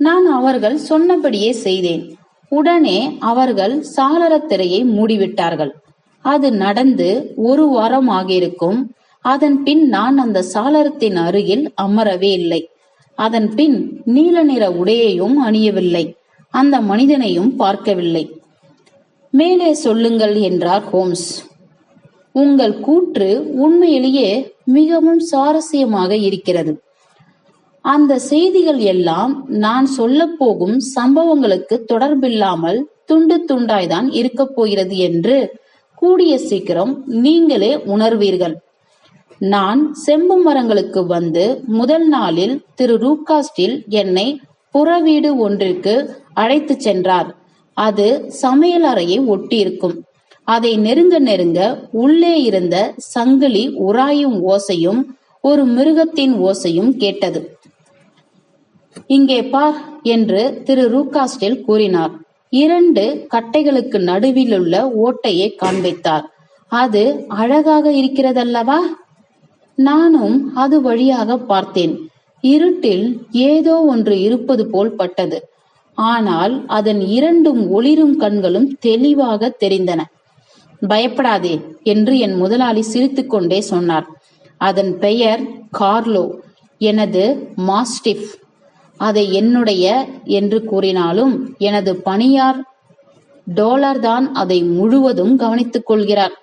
நான் அவர்கள் சொன்னபடியே செய்தேன். உடனே அவர்கள் சாளரத்திரையை மூடிவிட்டார்கள். அது நடந்து 1 வாரம் ஆகியிருக்கும். அதன் பின் நான் அந்த சாளரத்தின் அருகில் அமரவே இல்லை. அதன் பின் நீல நிற உடையையும் அணியவில்லை. அந்த மனிதனையும் பார்க்கவில்லை. மேலே சொல்லுங்கள் என்றார் ஹோம்ஸ். உங்கள் கூற்று உண்மையிலேயே மிகவும் சுவாரஸ்யமாக இருக்கிறது. அந்த செய்திகள் எல்லாம் நான் சொல்ல போகும் சம்பவங்களுக்கு தொடர்பில்லாமல் துண்டு துண்டாய்தான் இருக்க போகிறது என்று கூடிய சீக்கிரம் நீங்களே உணர்வீர்கள். நான் செம்பு மரங்களுக்கு வந்து முதல் நாளில் திரு ரூகாஸ்டில் என்னை புறவீடு ஒன்றிற்கு அழைத்து சென்றார். அது சமையல் அறையை ஒட்டியிருக்கும். அதை நெருங்க நெருங்க உள்ளே இருந்த சங்கிலி உராயும் ஓசையும் ஒரு மிருகத்தின் ஓசையும் கேட்டது. இங்கே பார் என்று திரு ரூகாஸ்டில் கூறினார். 2 கட்டைகளுக்கு நடுவிலுள்ள ஓட்டையை காண்பித்தார். அது அழகாக இருக்கிறதல்லவா? நானும் அது வழியாக பார்த்தேன். இருட்டில் ஏதோ ஒன்று இருப்பது போல் பட்டது. ஆனால் அதன் 2 ஒளிரும் கண்களும் தெளிவாக தெரிந்தன. பயப்படாதே என்று என் முதலாளி சிரித்துக் கொண்டே சொன்னார். அதன் பெயர் கார்லோ, எனது மாஸ்டிஃப். அதை என்னுடைய என்று கூறினாலும் எனது பணியார் டோலர் தான் அதை முழுவதும் கவனித்துக் கொள்கிறார்.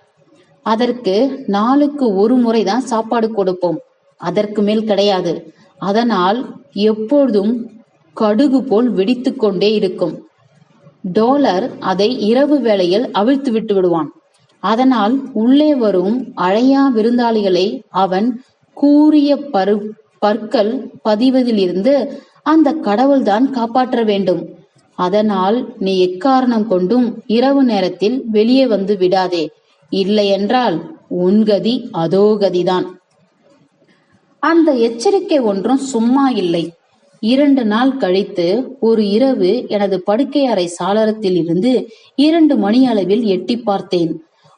அதற்கு நாளுக்கு 1 முறைதான் சாப்பாடு கொடுப்போம், அதற்கு மேல் கிடையாது. அதனால் எப்பொழுதும் கடுகு போல் வெடித்து கொண்டே இருக்கும். டோலர் அதை இரவு வேளையில் அவிழ்த்து விட்டு விடுவான். அதனால் உள்ளே வரும் அழையா விருந்தாளிகளை அவன் கூரிய பற்கள் பதிவதிலிருந்து அந்த கடவுள்தான் காப்பாற்ற வேண்டும். அதனால் நீ எக்காரணம் கொண்டும் இரவு நேரத்தில் வெளியே வந்து விடாதே, இல்லையென்றால் உன் கதி அதோ கதிதான். அந்த எச்சரிக்கை ஒன்றும் சும்மா இல்லை. 2 நாள் கழித்து ஒரு இரவு எனது படுக்கை அறை சாளரத்தில் இருந்து 2 மணி அளவில் எட்டி பார்த்தேன்.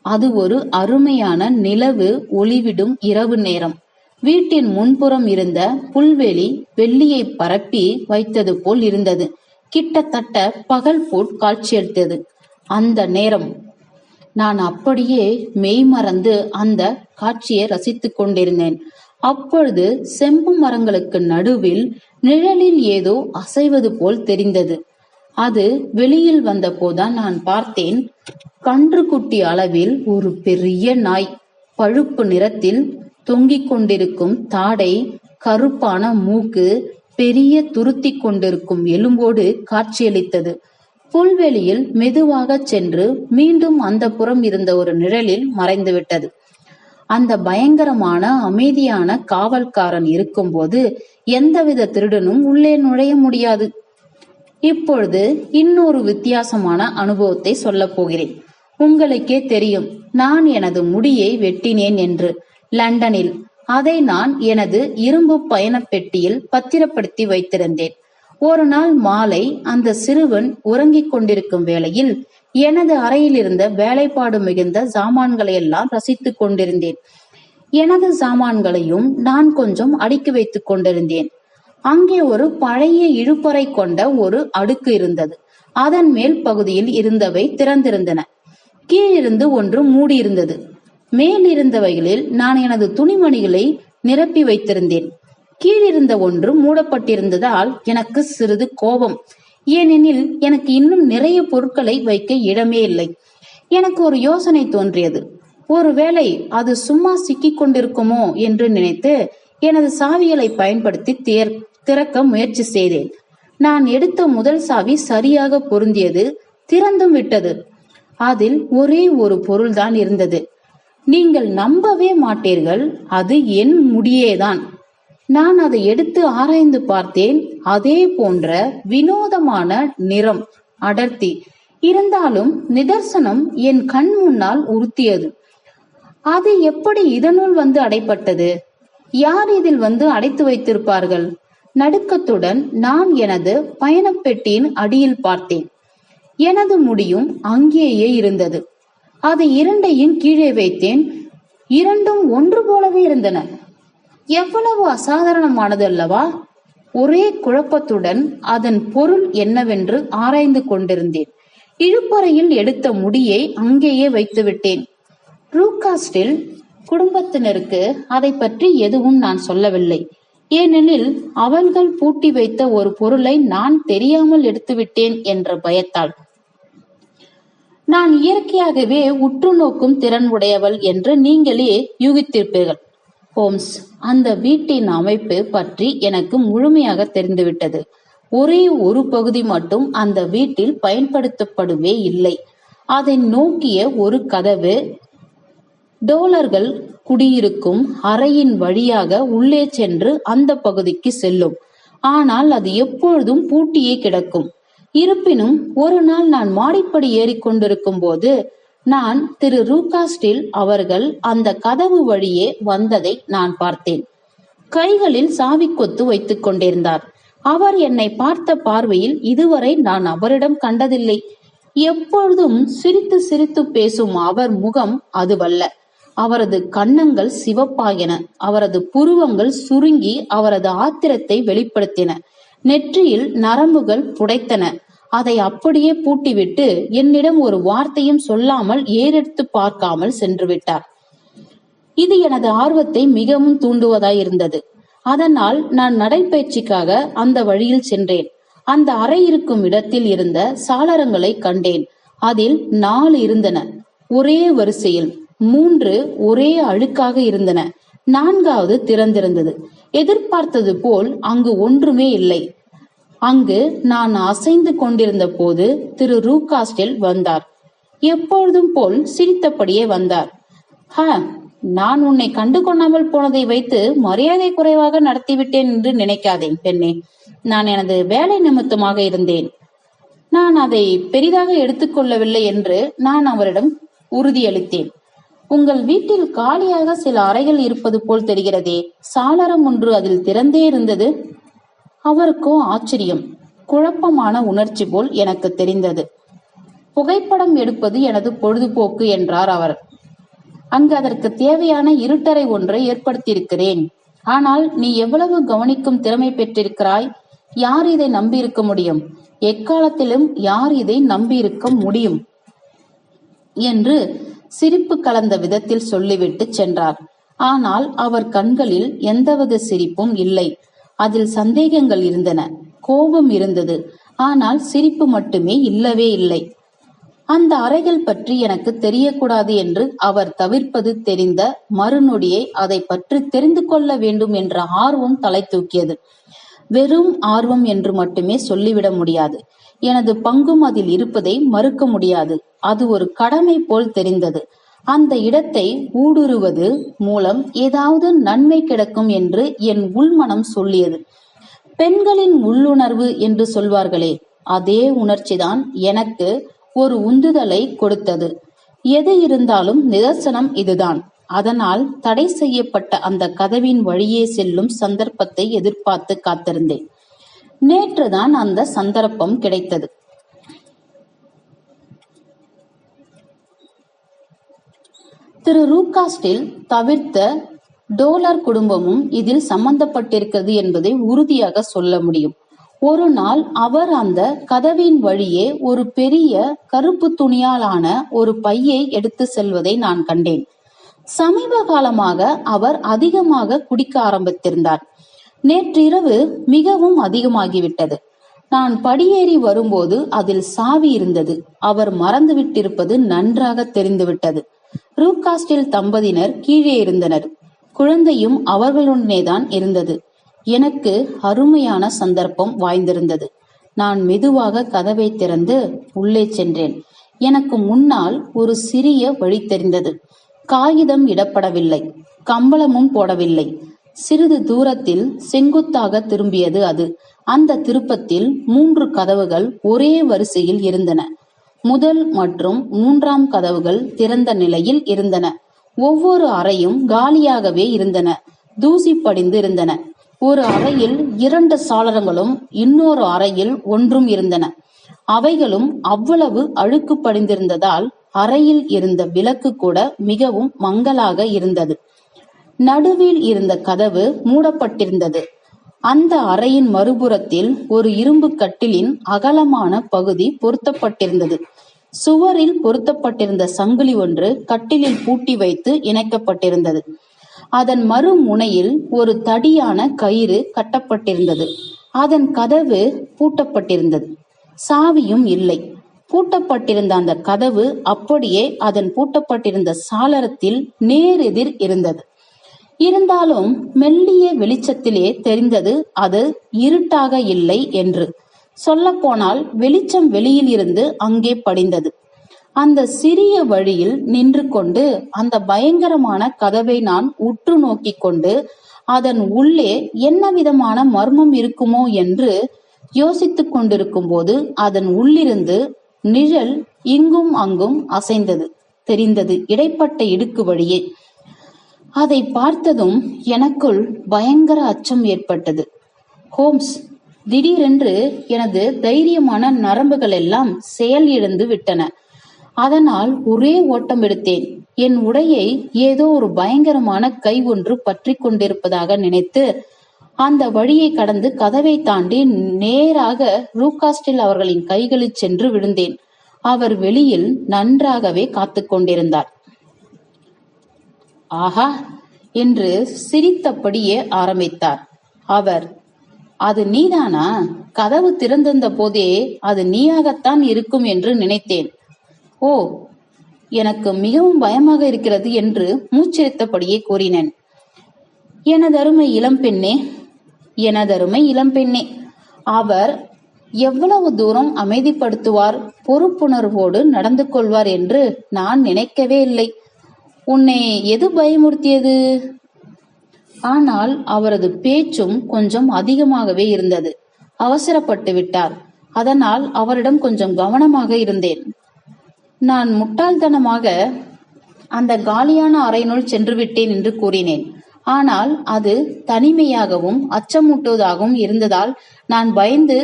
அது ஒரு அருமையான நிலவு ஒளிவிடும் இரவு நேரம். வீட்டின் முன்புறம் இருந்த புல்வெளி வெள்ளியை பரப்பி வைத்தது போல் இருந்தது. கிட்டத்தட்ட பகல் போல் காட்சியளித்தது. அந்த நேரம் நான் அப்படியே மெய்மறந்து அந்த காட்சியை ரசித்துக் கொண்டிருந்தேன். அப்பொழுது செம்பு மரங்களுக்கு நடுவில் நிழலில் ஏதோ அசைவது போல் தெரிந்தது. அது வெளியில் வந்த போதுதான் நான் பார்த்தேன். கன்றுக்குட்டி அளவில் ஒரு பெரிய நாய், பழுப்பு நிறத்தில் தொங்கிக் கொண்டிருக்கும் தாடை, கருப்பான மூக்கு, பெரிய துருத்தி கொண்டிருக்கும் எலும்போடு காட்சியளித்தது. புல்வெளியில் மெதுவாக சென்று மீண்டும் அந்த புறம் இருந்த ஒரு நிழலில் மறைந்துவிட்டது. அந்த பயங்கரமான அமைதியான காவல்காரன் இருக்கும்போது எந்தவித திருடனும் உள்ளே நுழைய முடியாது. இப்பொழுது இன்னொரு வித்தியாசமான அனுபவத்தை சொல்ல போகிறேன். உங்களுக்கே தெரியும், நான் எனது முடியை வெட்டினேன் என்று லண்டனில். அதை நான் எனது இரும்பு பயண பெட்டியில் பத்திரப்படுத்தி வைத்திருந்தேன். ஒரு நாள் மாலை அந்த சிறுவன் உறங்கிக் கொண்டிருக்கும் வேளையில் எனது அறையில் இருந்த வேலைப்பாடு மிகுந்த சாமான்களை எல்லாம் ரசித்துக் கொண்டிருந்தேன். எனது சாமான்களையும் நான் கொஞ்சம் அடுக்கி வைத்துக் கொண்டிருந்தேன். அங்கே ஒரு பழைய இழுப்பறை கொண்ட ஒரு அடுக்கு இருந்தது. அதன் மேல் பகுதியில் இருந்தவை திறந்திருந்தன. கீழிருந்து ஒன்று மூடியிருந்தது. மேல் இருந்தவைகளில் நான் எனது துணிமணிகளை நிரப்பி வைத்திருந்தேன். கீழிருந்த ஒன்று மூடப்பட்டிருந்ததால் எனக்கு சிறிது கோபம். ஏனெனில் எனக்கு இன்னும் நிறைய பொருட்களை வைக்க இடமே இல்லை. எனக்கு ஒரு யோசனை தோன்றியது. ஒருவேளை அது சும்மா சிக்கிக் கொண்டிருக்குமோ என்று நினைத்து எனது சாவிகளை பயன்படுத்தி திறக்க முயற்சி செய்தேன். நான் எடுத்த முதல் சாவி சரியாக பொருந்தியது. திறந்தும் விட்டது. அதில் ஒரே ஒரு பொருள்தான் இருந்தது. நீங்கள் நம்பவே மாட்டீர்கள், அது என் முடியேதான். நான் அதை எடுத்து ஆராய்ந்து பார்த்தேன். அதே போன்ற வினோதமான நிறம், அடர்த்தி இருந்தாலும் நிதர்சனம் என் கண் முன்னால் உறுத்தியது. அது எப்படி இதனுள் வந்து அடைப்பட்டது? யார் இதில் வந்து அடைத்து வைத்திருப்பார்கள்? நடுக்கத்துடன் நான் எனது பயணப்பெட்டியின் அடியில் பார்த்தேன். எனது முடியும் அங்கேயே இருந்தது. அதை 2ஐயும் கீழே வைத்தேன். 2ம் ஒன்று போலவே இருந்தன. எவ்வளவு அசாதாரணமானது அல்லவா? ஒரே குழப்பத்துடன் அதன் பொருள் என்னவென்று ஆராய்ந்து கொண்டிருந்தேன். இழுப்பறையில் எடுத்த முடியை அங்கேயே வைத்து விட்டேன். ரூகாஸ்டில் குடும்பத்தினருக்கு அதை பற்றி எதுவும் நான் சொல்லவில்லை. ஏனெனில் அவர்கள் பூட்டி வைத்த ஒரு பொருளை நான் தெரியாமல் எடுத்துவிட்டேன் என்ற பயத்தால். நான் இயற்கையாகவே உற்று நோக்கும் திறன் உடையவள் என்று நீங்களே யூகித்திருப்பீர்கள். ஹோம்ஸ், அந்த வீட்டின் அமைப்பு பற்றி எனக்கு முழுமையாக தெரிந்துவிட்டது. ஒரே ஒரு பகுதி மட்டும் அந்த வீட்டில் பயன்படுத்தப்படவே இல்லை. அதை நோக்கிய ஒரு கதவு டோலர்கள் குடியிருக்கும் அறையின் வழியாக உள்ளே சென்று அந்த பகுதிக்கு செல்லும். ஆனால் அது எப்பொழுதும் பூட்டியே கிடக்கும். இருப்பினும் ஒரு நாள் நான் மாடிப்படி ஏறிக்கொண்டிருக்கும் போது நான் திரு ரூகாஸ்டில் அவர்கள் அந்த கதவு வழியே வந்ததை நான் பார்த்தேன். கைகளில் சாவி கொத்து வைத்துக் கொண்டிருந்தார். அவர் என்னை பார்த்த பார்வையில் இதுவரை நான் அவரிடம் கண்டதில்லை. எப்பொழுதும் சிரித்து சிரித்து பேசும் அவர் முகம் அதுவல்ல. அவரது கன்னங்கள் சிவப்பாயின. அவரது புருவங்கள் சுருங்கி அவரது ஆத்திரத்தை வெளிப்படுத்தின. நெற்றியில் நரம்புகள் புடைத்தன. அதை அப்படியே பூட்டிவிட்டு என்னிடம் ஒரு வார்த்தையும் சொல்லாமல் ஏறெடுத்து பார்க்காமல் சென்று விட்டார். இது எனது ஆர்வத்தை மிகவும் தூண்டுவதாயிருந்தது. அதனால் நான் நடைபயிற்சிக்காக அந்த வழியில் சென்றேன். அந்த அறை இருக்கும் இடத்தில் இருந்த சாளரங்களை கண்டேன். அதில் 4 இருந்தன, ஒரே வரிசையில். 3 ஒரே அழுக்காக இருந்தன. 4வது திறந்திருந்தது. எதிர்பார்த்தது போல் அங்கு ஒன்றுமே இல்லை. அங்கு நான் அசைந்து கொண்டிருந்த போது திரு ரூகாஸ்டில் வந்தார். எப்பொழுதும் போல் சிரித்தபடியே வந்தார். நான் உன்னை கண்டு கொள்ளாமல் போனதை வைத்து மரியாதை குறைவாக நடத்திவிட்டேன் என்று நினைக்காதேன் பெண்ணே. நான் எனது வேலை நிமித்தமாக இருந்தேன். நான் அதை பெரிதாக எடுத்துக்கொள்ளவில்லை என்று நான் அவரிடம் உறுதியளித்தேன். உங்கள் வீட்டில் காலியாக சில அறைகள் இருப்பது போல் தெரிகிறதே. சாளரம் ஒன்று அதில் திறந்தே இருந்தது. அவருக்கோ ஆச்சரியம், குழப்பமான உணர்ச்சி போல் எனக்கு தெரிந்தது. புகைப்படம் எடுப்பது எனது பொழுதுபோக்கு என்றார் அவர். அங்கு அதற்கு தேவையான இருட்டறை ஒன்றை ஏற்படுத்தியிருக்கிறேன். ஆனால் நீ எவ்வளவு கவனிக்கும் திறமை பெற்றிருக்கிறாய். யார் இதை நம்பியிருக்க முடியும்? எக்காலத்திலும் யார் இதை நம்பியிருக்க முடியும் என்று சிரிப்பு கலந்த விதத்தில் சொல்லிவிட்டு சென்றார். ஆனால் அவர் கண்களில் எந்தவித சிரிப்பும் இல்லை. அதில் சந்தேகங்கள் இருந்தன, கோபம் இருந்தது. ஆனால் சிரிப்பு மட்டுமே இல்லவே இல்லை. அந்த அறைகள் பற்றி எனக்கு தெரியக்கூடாது என்று அவர் தவிர்ப்பது தெரிந்த மறுநொடியை அதை பற்றி தெரிந்து கொள்ள வேண்டும் என்ற ஆர்வம் தலை தூக்கியது. வெறும் ஆர்வம் என்று மட்டுமே சொல்லிவிட முடியாது. எனது பங்கும் அதில் இருப்பதை மறுக்க முடியாது. அது ஒரு கடமை போல் தெரிந்தது. அந்த இடத்தை ஊடுருவது மூலம் ஏதாவது நன்மை கிடைக்கும் என்று என் உள்மனம் சொல்லியது. பெண்களின் உள்ளுணர்வு என்று சொல்வார்களே, அதே உணர்ச்சிதான் எனக்கு ஒரு உந்துதலை கொடுத்தது. எது இருந்தாலும் நிதர்சனம் இதுதான். அதனால் தடை செய்யப்பட்ட அந்த கதவின் வழியே செல்லும் சந்தர்ப்பத்தை எதிர்பார்த்து காத்திருந்தேன். நேற்றுதான் அந்த சந்தர்ப்பம் கிடைத்தது. திரு ரூகாஸ்டில் தவிர்த்த டோலர் குடும்பமும் இதில் சம்பந்தப்பட்டிருக்கிறது என்பதை உறுதியாக சொல்ல முடியும். ஒரு நாள் அவர் அந்த கதவின் வழியே ஒரு பெரிய கருப்பு துணியாலான ஒரு பையை எடுத்து செல்வதை நான் கண்டேன். சமீப காலமாக அவர் அதிகமாக குடிக்க ஆரம்பித்திருந்தார். நேற்றிரவு மிகவும் அதிகமாகிவிட்டது. நான் படியேறி வரும்போது அதில் சாவி இருந்தது. அவர் மறந்துவிட்டிருப்பது நன்றாக தெரிந்துவிட்டது. ரூகாஸ்டில் தம்பதியினர் கீழே இருந்தனர். குழந்தையும் அவர்களுடனேதான் இருந்தது. எனக்கு அருமையான சந்தர்ப்பம் வாய்ந்திருந்தது. நான் மெதுவாக கதவை திறந்து உள்ளே சென்றேன். எனக்கு முன்னால் ஒரு சிறிய வழி தெரிந்தது. காகிதம் இடப்படவில்லை, கம்பளமும் போடவில்லை. சிறிது தூரத்தில் செங்குத்தாக திரும்பியது அது. அந்த திருப்பத்தில் 3 கதவுகள் ஒரே வரிசையில் இருந்தன. முதல் மற்றும் 3ஆம் கதவுகள் திறந்த நிலையில் இருந்தன. ஒவ்வொரு அறையும் காலியாகவே இருந்தன. தூசி படிந்து இருந்தன. ஒரு அறையில் 2 சாளரங்களும் இன்னொரு அறையில் ஒன்றும் இருந்தன. அவைகளும் அவ்வளவு அழுக்கு படிந்திருந்ததால் அறையில் இருந்த விளக்கு கூட மிகவும் மங்கலாக இருந்தது. நடுவில் இருந்த கதவு மூடப்பட்டிருந்தது. அந்த அறையின் மறுபுறத்தில் ஒரு இரும்பு கட்டிலின் அகலமான பகுதி பொருத்தப்பட்டிருந்தது. சுவரில் பொருத்தப்பட்டிருந்த சங்கிலி ஒன்று கட்டிலில் பூட்டி வைத்து இணைக்கப்பட்டிருந்தது. அதன் மறுமுனையில் ஒரு தடியான கயிறு கட்டப்பட்டிருந்தது. அதன் கதவு பூட்டப்பட்டிருந்தது. சாவியும் இல்லை. பூட்டப்பட்டிருந்த அந்த கதவு அப்படியே அதன் பூட்டப்பட்டிருந்த சாளரத்தில் நேரெதிர் இருந்தது. இருந்தாலும் மெல்லிய வெளிச்சத்திலே தெரிந்தது அது இருட்டாக இல்லை என்று. சொல்ல போனால் வெளிச்சம் வெளியில் இருந்து அங்கே படிந்தது. அந்த சிறிய வழியில் நின்று கொண்டு அந்த பயங்கரமான கதவை நான் உற்று நோக்கி கொண்டு அதன் உள்ளே என்ன விதமான மர்மம் இருக்குமோ என்று யோசித்துக் கொண்டிருக்கும் போது அதன் உள்ளிருந்து நிழல் இங்கும் அங்கும் அசைந்தது தெரிந்தது, இடைப்பட்ட இடுக்கு வழியே. அதை பார்த்ததும் எனக்குள் பயங்கர அச்சம் ஏற்பட்டது. ஹோம்ஸ், திடீரென்று எனது தைரியமான நரம்புகள் எல்லாம் செயல் இழந்து விட்டன. அதனால் ஒரே ஓட்டம் எடுத்தேன். என் உடையை ஏதோ ஒரு பயங்கரமான கை ஒன்று பற்றி கொண்டிருப்பதாக நினைத்து அந்த வழியை கடந்து கதவை தாண்டி நேராக ரூகாஸ்டில் அவர்களின் கைகளில் சென்று விழுந்தேன். அவர் வெளியில் நன்றாகவே காத்து கொண்டிருந்தார். ஆஹா என்று சிரித்தபடியே ஆரம்பித்தார் அவர். அது நீதானா? கதவு திறந்திருந்த போதே அது நீயாகத்தான் இருக்கும் என்று நினைத்தேன். ஓ, எனக்கு மிகவும் பயமாக இருக்கிறது என்று மூச்சரித்தபடியே கூறினேன். எனதருமை இளம்பெண்ணே, எனதருமை இளம்பெண்ணே, அவர் எவ்வளவு தூரம் அமைதிப்படுத்துவார், பொறுப்புணர்வோடு நடந்து கொள்வார் என்று நான் நினைக்கவே இல்லை. உன்னை எது பயமுறுத்தியது? ஆனால் அவரது பேச்சும் கொஞ்சம் அதிகமாகவே இருந்தது. அவசரப்பட்டு விட்டார். அதனால் அவரிடம் கொஞ்சம் கவனமாக இருந்தேன். நான் முட்டாள்தனமாக அந்த காலியான அறையினுள் சென்று விட்டேன் என்று கூறினேன். ஆனால் அது தனிமையாகவும் அச்சமூட்டுவதாகவும் இருந்ததால் நான் பயந்து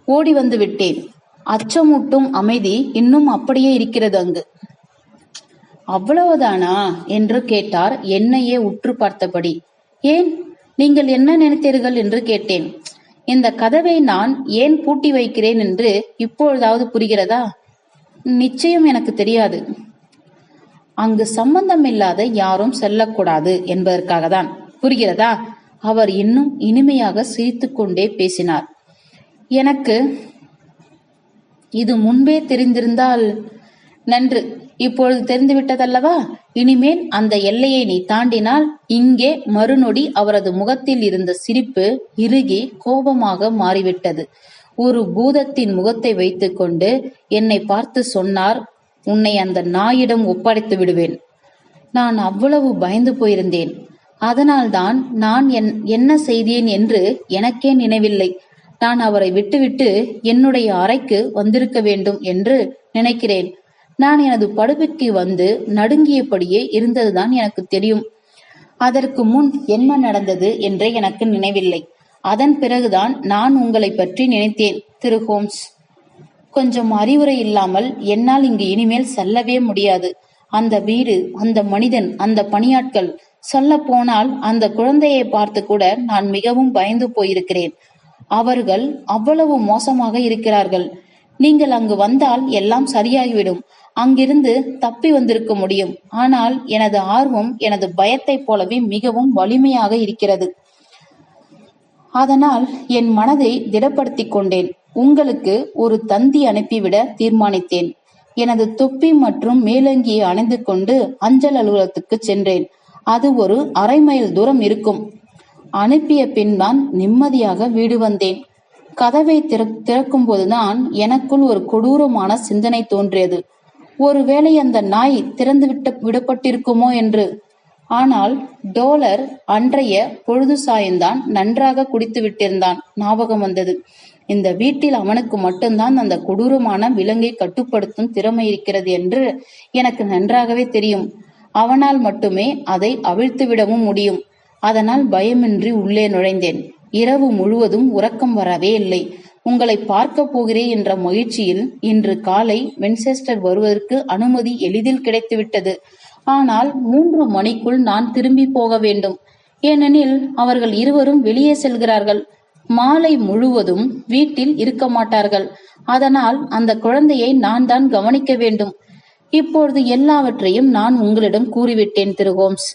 ஓடி வந்து விட்டேன். அச்சமூட்டும் அமைதி இன்னும் அப்படியே இருக்கிறது அங்கு. அவ்வளவுதானா என்று கேட்டார், என்னையே உற்று பார்த்தபடி. ஏன், நீங்கள் என்ன நினைத்தீர்கள் என்று கேட்டேன். இந்த கதவை நான் ஏன் பூட்டி வைக்கிறேன் என்று இப்பொழுதாவது புரிகிறதா? நிச்சயம் எனக்கு தெரியாது. அங்கு சம்பந்தமில்லாத யாரும் செல்லக்கூடாது என்பதற்காக தான். புரிகிறதா? அவர் இன்னும் இனிமையாக சிரித்துக் கொண்டே பேசினார். எனக்கு இது முன்பே தெரிந்திருந்தால் நன்று. இப்பொழுது தெரிந்துவிட்டதல்லவா? இனிமேல் அந்த எல்லையை நீ தாண்டினால் இங்கே மறுநொடி அவரது முகத்தில் இருந்த சிரிப்பு இறுகி கோபமாக மாறிவிட்டது. ஒரு பூதத்தின் முகத்தை வைத்துக் கொண்டு என்னை பார்த்து சொன்னார், உன்னை அந்த நாயிடம் ஒப்படைத்து விடுவேன். நான் அவ்வளவு பயந்து போயிருந்தேன். அதனால்தான் நான் என்ன செய்தேன் என்று எனக்கே நினைவில்லை. நான் அவரை விட்டுவிட்டு என்னுடைய அறைக்கு வந்திருக்க வேண்டும் என்று நினைக்கிறேன். நான் எனது படுக்கைக்கு வந்து நடுங்கியபடியே இருந்ததுதான் எனக்கு தெரியும். அதற்கு முன் என்ன நடந்தது என்றே எனக்கு நினைவில்லை. அதன் பிறகுதான் நான் உங்களை பற்றி நினைத்தேன், திரு ஹோம்ஸ். கொஞ்சம் அறிவுரை இல்லாமல் என்னால் இங்கு இனிமேல் செல்லவே முடியாது. அந்த வீடு, அந்த மனிதன், அந்த பணியாட்கள், சொல்ல போனால் அந்த குழந்தையை பார்த்து கூட நான் மிகவும் பயந்து போயிருக்கிறேன். அவர்கள் அவ்வளவு மோசமாக இருக்கிறார்கள். நீங்கள் அங்கு வந்தால் எல்லாம் சரியாகிவிடும். அங்கிருந்து தப்பி வந்திருக்க முடியும். ஆனால் எனது ஆர்வம் எனது பயத்தைப் போலவே மிகவும் வலிமையாக இருக்கிறது. அதனால் என் மனதை திடப்படுத்திக் கொண்டேன். உங்களுக்கு ஒரு தந்தி அனுப்பிவிட தீர்மானித்தேன். எனது தொப்பி மற்றும் மேலங்கியை அணிந்து கொண்டு அஞ்சல் அலுவலகத்துக்கு சென்றேன். அது ஒரு அரை மைல் தூரம் இருக்கும். அனுப்பிய பின்தான் நிம்மதியாக வீடு வந்தேன். கதவை திறக்கும் போதுதான் எனக்குள் ஒரு கொடூரமான சிந்தனை தோன்றியது. ஒருவேளை அந்த நாய் திறந்து விடப்பட்டிருக்குமோ என்று. ஆனால் டோலர் அன்றைய பொழுது சாயந்தான் நன்றாக குடித்து விட்டிருந்தான். ஞாபகம் வந்தது. இந்த வீட்டில் அவனுக்கு மட்டும்தான் அந்த கொடூரமான விலங்கை கட்டுப்படுத்தும் திறமை இருக்கிறது என்று எனக்கு நன்றாகவே தெரியும். அவனால் மட்டுமே அதை அவிழ்த்து விடவும் முடியும். அதனால் பயமின்றி உள்ளே நுழைந்தேன். இரவு முழுவதும் உறக்கம் வரவே இல்லை. உங்களை பார்க்க போகிறேன் என்ற மகிழ்ச்சியில் இன்று காலை வின்செஸ்டர் வருவதற்கு அனுமதி எளிதில் கிடைத்துவிட்டது. ஆனால் 3 மணிக்குள் நான் திரும்பி போக வேண்டும். ஏனெனில் அவர்கள் இருவரும் வெளியே செல்கிறார்கள். மாலை முழுவதும் வீட்டில் இருக்க மாட்டார்கள். அதனால் அந்த குழந்தையை நான் தான் கவனிக்க வேண்டும். இப்பொழுது எல்லாவற்றையும் நான் உங்களிடம் கூறிவிட்டேன், திரு ஹோம்ஸ்.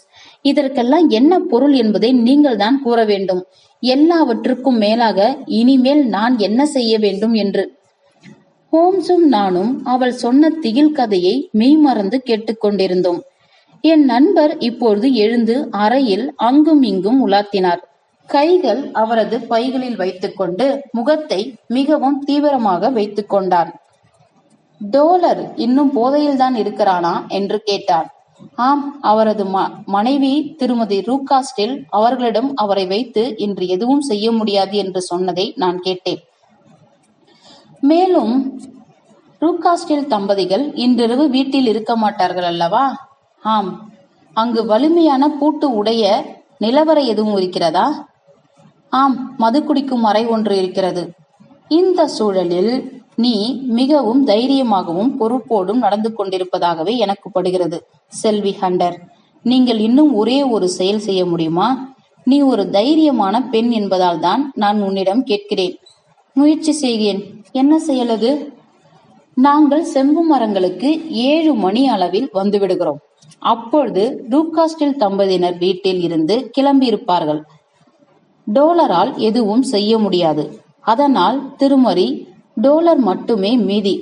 இதற்கெல்லாம் என்ன பொருள் என்பதை நீங்கள் தான் கூற வேண்டும். எல்லாவற்றுக்கும் மேலாக இனிமேல் நான் என்ன செய்ய வேண்டும் என்று. ஹோம்ஸும் நானும் அவள் சொன்ன திகில் கதையை மெய்மறந்து கேட்டுக்கொண்டிருந்தோம். என் நண்பர் இப்பொழுது எழுந்து அறையில் அங்கும் இங்கும் உலாத்தினார். கைகள் அவரது பைகளில் வைத்துக்கொண்டு முகத்தை மிகவும் தீவிரமாக வைத்துக் கொண்டார். டோலர் இன்னும் போதையில்தான் இருக்கிறானா என்று கேட்டார். ஆம், அவரது மனைவி திருமதி ரூகாஸ்டில் அவர்களிடம் அவரை வைத்து இன்று எதுவும் செய்ய முடியாது என்று சொன்னதை நான் கேட்டேன். மேலும் ரூகாஸ்டில் தம்பதிகள் இன்றிரவு வீட்டில் இருக்க மாட்டார்கள் அல்லவா? ஆம். அங்கு வலிமையான பூட்டு உடைய நிலவரை எதுவும் இருக்கிறதா? ஆம், மது குடிக்கும் அறை ஒன்று இருக்கிறது. இந்த சூழலில் நீ மிகவும் தைரியமாகவும் பொறுப்போடும் நடந்து கொண்டிருப்பதாகவே எனக்கு படுகிறது. செல்வி ஹண்டர், நீங்கள் இன்னும் ஒரே ஒரு செயல் செய்ய முடியுமா? நீ ஒரு தைரியமான பெண் என்பதால் தான் நான் உன்னிடம் கேட்கிறேன். முயற்சி செய்கிறேன். என்ன செயல் அது? நாங்கள் செம்பு மரங்களுக்கு 7 மணி அளவில் வந்துவிடுகிறோம். அப்பொழுது ரூகாஸ்டில் தம்பதியினர் வீட்டில் இருந்து கிளம்பியிருப்பார்கள். டோலரால் எதுவும் செய்ய முடியாது. அதனால் திருமதி டோலர் மட்டுமே மீதி.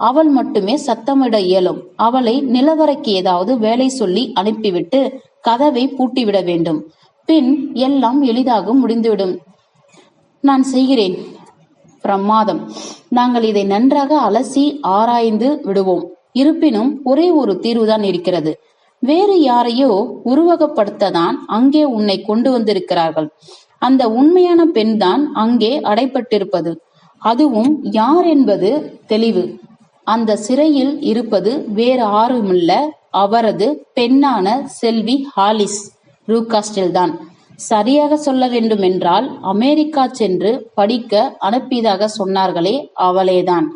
அவள் மட்டுமே சத்தமிட இயலும். அவளை நிலவரைக்கு ஏதாவது வேலை சொல்லி அனுப்பிவிட்டு கதவை பூட்டிவிட வேண்டும். பின் எல்லாம் எளிதாக முடிந்துவிடும். நான் செய்கிறேன். பிரமாதம். நாங்கள் இதை நன்றாக அலசி ஆராய்ந்து விடுவோம். இருப்பினும் ஒரே ஒரு தீர்வுதான் இருக்கிறது. வேறு யாரையோ உருவகப்படுத்ததான் அங்கே உன்னை கொண்டு வந்திருக்கிறார்கள். அந்த உண்மையான பெண் தான் அங்கே அடைப்பட்டிருப்பது. அதுவும் யார் என்பது தெளிவு. அந்த சிறையில் இருப்பது வேறு யாருமில்ல, அவரது பெண்ணான செல்வி ஹாலிஸ் ரூகாஸ்டில் தான். சரியாக சொல்ல வேண்டும் என்றால் அமெரிக்கா சென்று படிக்க அனுப்பியதாக சொன்னார்களே, அவளேதான்.